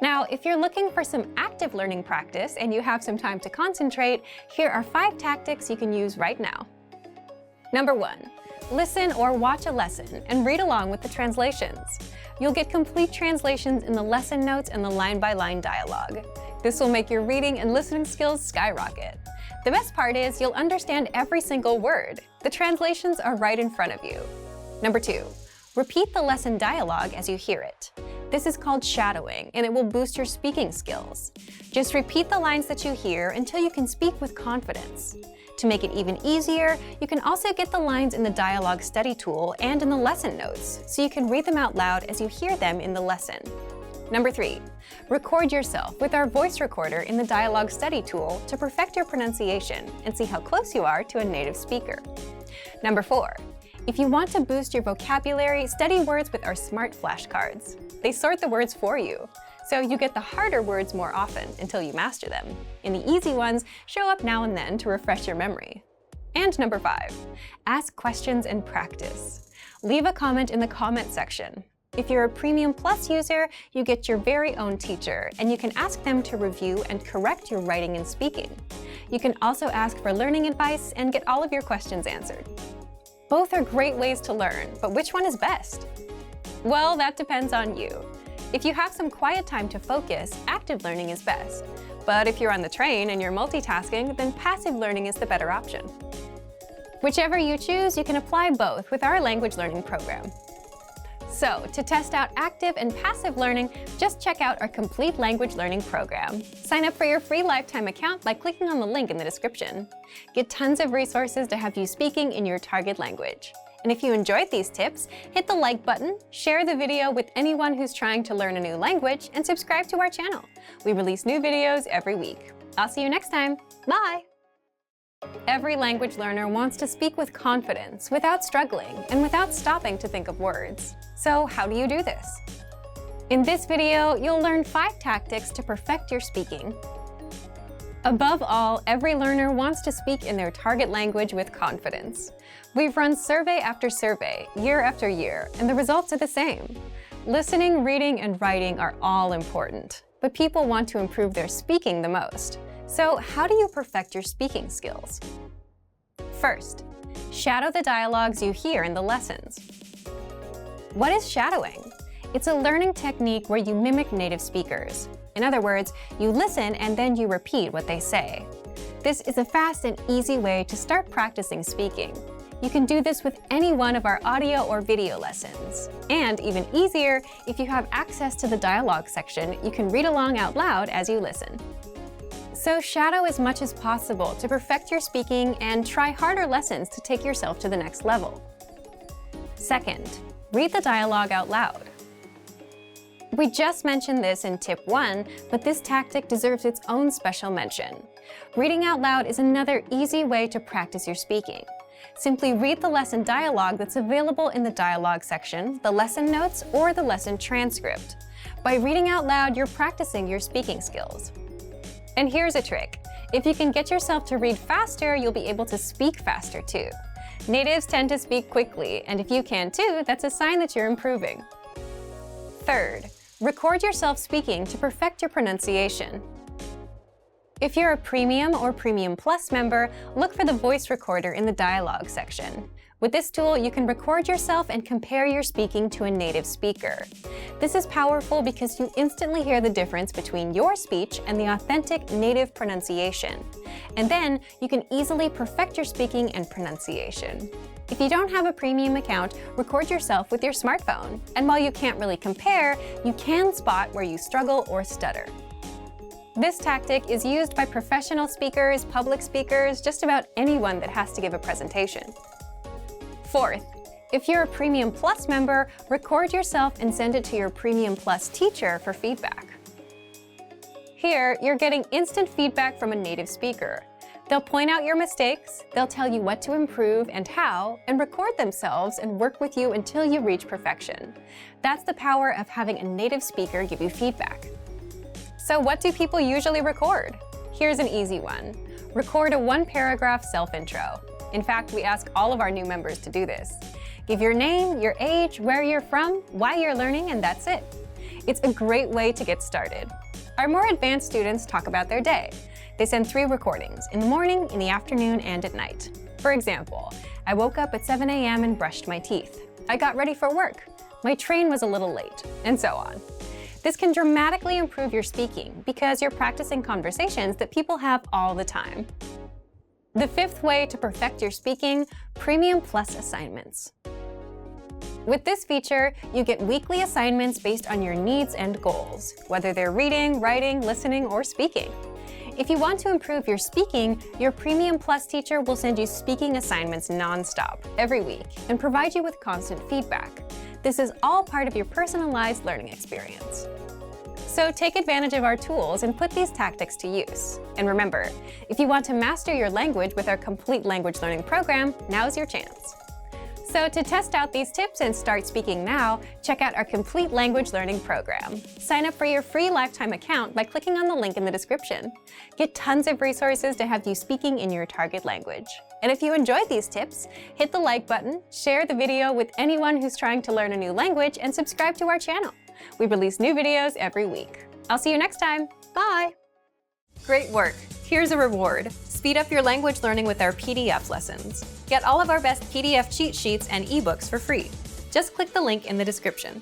[SPEAKER 1] Now, if you're looking for some active learning practice and you have some time to concentrate, here are 5 tactics you can use right now. Number 1. Listen or watch a lesson and read along with the translations. You'll get complete translations in the lesson notes and the line-by-line dialogue. This will make your reading and listening skills skyrocket. The best part is you'll understand every single word. The translations are right in front of you. Number 2. Repeat the lesson dialogue as you hear it. This is called shadowing, and it will boost your speaking skills. Just repeat the lines that you hear until you can speak with confidence. To make it even easier, you can also get the lines in the dialogue study tool and in the lesson notes, so you can read them out loud as you hear them in the lesson. Number 3. Record yourself with our voice recorder in the dialogue study tool to perfect your pronunciation and see how close you are to a native speaker. Number 4. If you want to boost your vocabulary, study words with our smart flashcards. They sort the words for you, so you get the harder words more often until you master them, and the easy ones show up now and then to refresh your memory. And number 5. Ask questions and practice. Leave a comment in the comment section. If you're a Premium Plus user, you get your very own teacher, and you can ask them to review and correct your writing and speaking. You can also ask for learning advice and get all of your questions answered. Both are great ways to learn, but which one is best? Well, that depends on you. If you have some quiet time to focus, active learning is best. But if you're on the train and you're multitasking, then passive learning is the better option. Whichever you choose, you can apply both with our language learning program. So, to test out active and passive learning, just check out our complete language learning program. Sign up for your free lifetime account by clicking on the link in the description. Get tons of resources to have you speaking in your target language. And if you enjoyed these tips, hit the like button, share the video with anyone who's trying to learn a new language, and subscribe to our channel. We release new videos every week. I'll see you next time. Bye! Every language learner wants to speak with confidence, without struggling, and without stopping to think of words. So how do you do this? In this video, you'll learn 5 tactics to perfect your speaking. Above all, every learner wants to speak in their target language with confidence. We've run survey after survey, year after year, and the results are the same. Listening, reading, and writing are all important, but people want to improve their speaking the most. So how do you perfect your speaking skills? First, shadow the dialogues you hear in the lessons. What is shadowing? It's a learning technique where you mimic native speakers. In other words, you listen and then you repeat what they say. This is a fast and easy way to start practicing speaking. You can do this with any one of our audio or video lessons. And even easier, if you have access to the dialogue section, you can read along out loud as you listen. So shadow as much as possible to perfect your speaking and try harder lessons to take yourself to the next level. Second, read the dialogue out loud. We just mentioned this in tip 1, but this tactic deserves its own special mention. Reading out loud is another easy way to practice your speaking. Simply read the lesson dialogue that's available in the dialogue section, the lesson notes, or the lesson transcript. By reading out loud, you're practicing your speaking skills. And here's a trick. If you can get yourself to read faster, you'll be able to speak faster too. Natives tend to speak quickly, and if you can too, that's a sign that you're improving. Third, record yourself speaking to perfect your pronunciation. If you're a Premium or Premium Plus member, look for the voice recorder in the dialogue section. With this tool, you can record yourself and compare your speaking to a native speaker. This is powerful because you instantly hear the difference between your speech and the authentic native pronunciation. And then you can easily perfect your speaking and pronunciation. If you don't have a premium account, record yourself with your smartphone. And while you can't really compare, you can spot where you struggle or stutter. This tactic is used by professional speakers, public speakers, just about anyone that has to give a presentation. Fourth, if you're a Premium Plus member, record yourself and send it to your Premium Plus teacher for feedback. Here, you're getting instant feedback from a native speaker. They'll point out your mistakes, they'll tell you what to improve and how, and record themselves and work with you until you reach perfection. That's the power of having a native speaker give you feedback. So what do people usually record? Here's an easy one. Record a 1-paragraph self-intro. In fact, we ask all of our new members to do this. Give your name, your age, where you're from, why you're learning, and that's it. It's a great way to get started. Our more advanced students talk about their day. They send 3 recordings, in the morning, in the afternoon, and at night. For example, I woke up at 7 a.m. and brushed my teeth. I got ready for work. My train was a little late, and so on. This can dramatically improve your speaking because you're practicing conversations that people have all the time. The 5th way to perfect your speaking, Premium Plus assignments. With this feature, you get weekly assignments based on your needs and goals, whether they're reading, writing, listening, or speaking. If you want to improve your speaking, your Premium Plus teacher will send you speaking assignments non-stop every week and provide you with constant feedback. This is all part of your personalized learning experience. So take advantage of our tools and put these tactics to use. And remember, if you want to master your language with our complete language learning program, now's your chance. So to test out these tips and start speaking now, check out our complete language learning program. Sign up for your free lifetime account by clicking on the link in the description. Get tons of resources to have you speaking in your target language. And if you enjoyed these tips, hit the like button, share the video with anyone who's trying to learn a new language, and subscribe to our channel. We release new videos every week. I'll see you next time. Bye! Great work! Here's a reward. Speed up your language learning with our PDF lessons. Get all of our best PDF cheat sheets and ebooks for free. Just click the link in the description.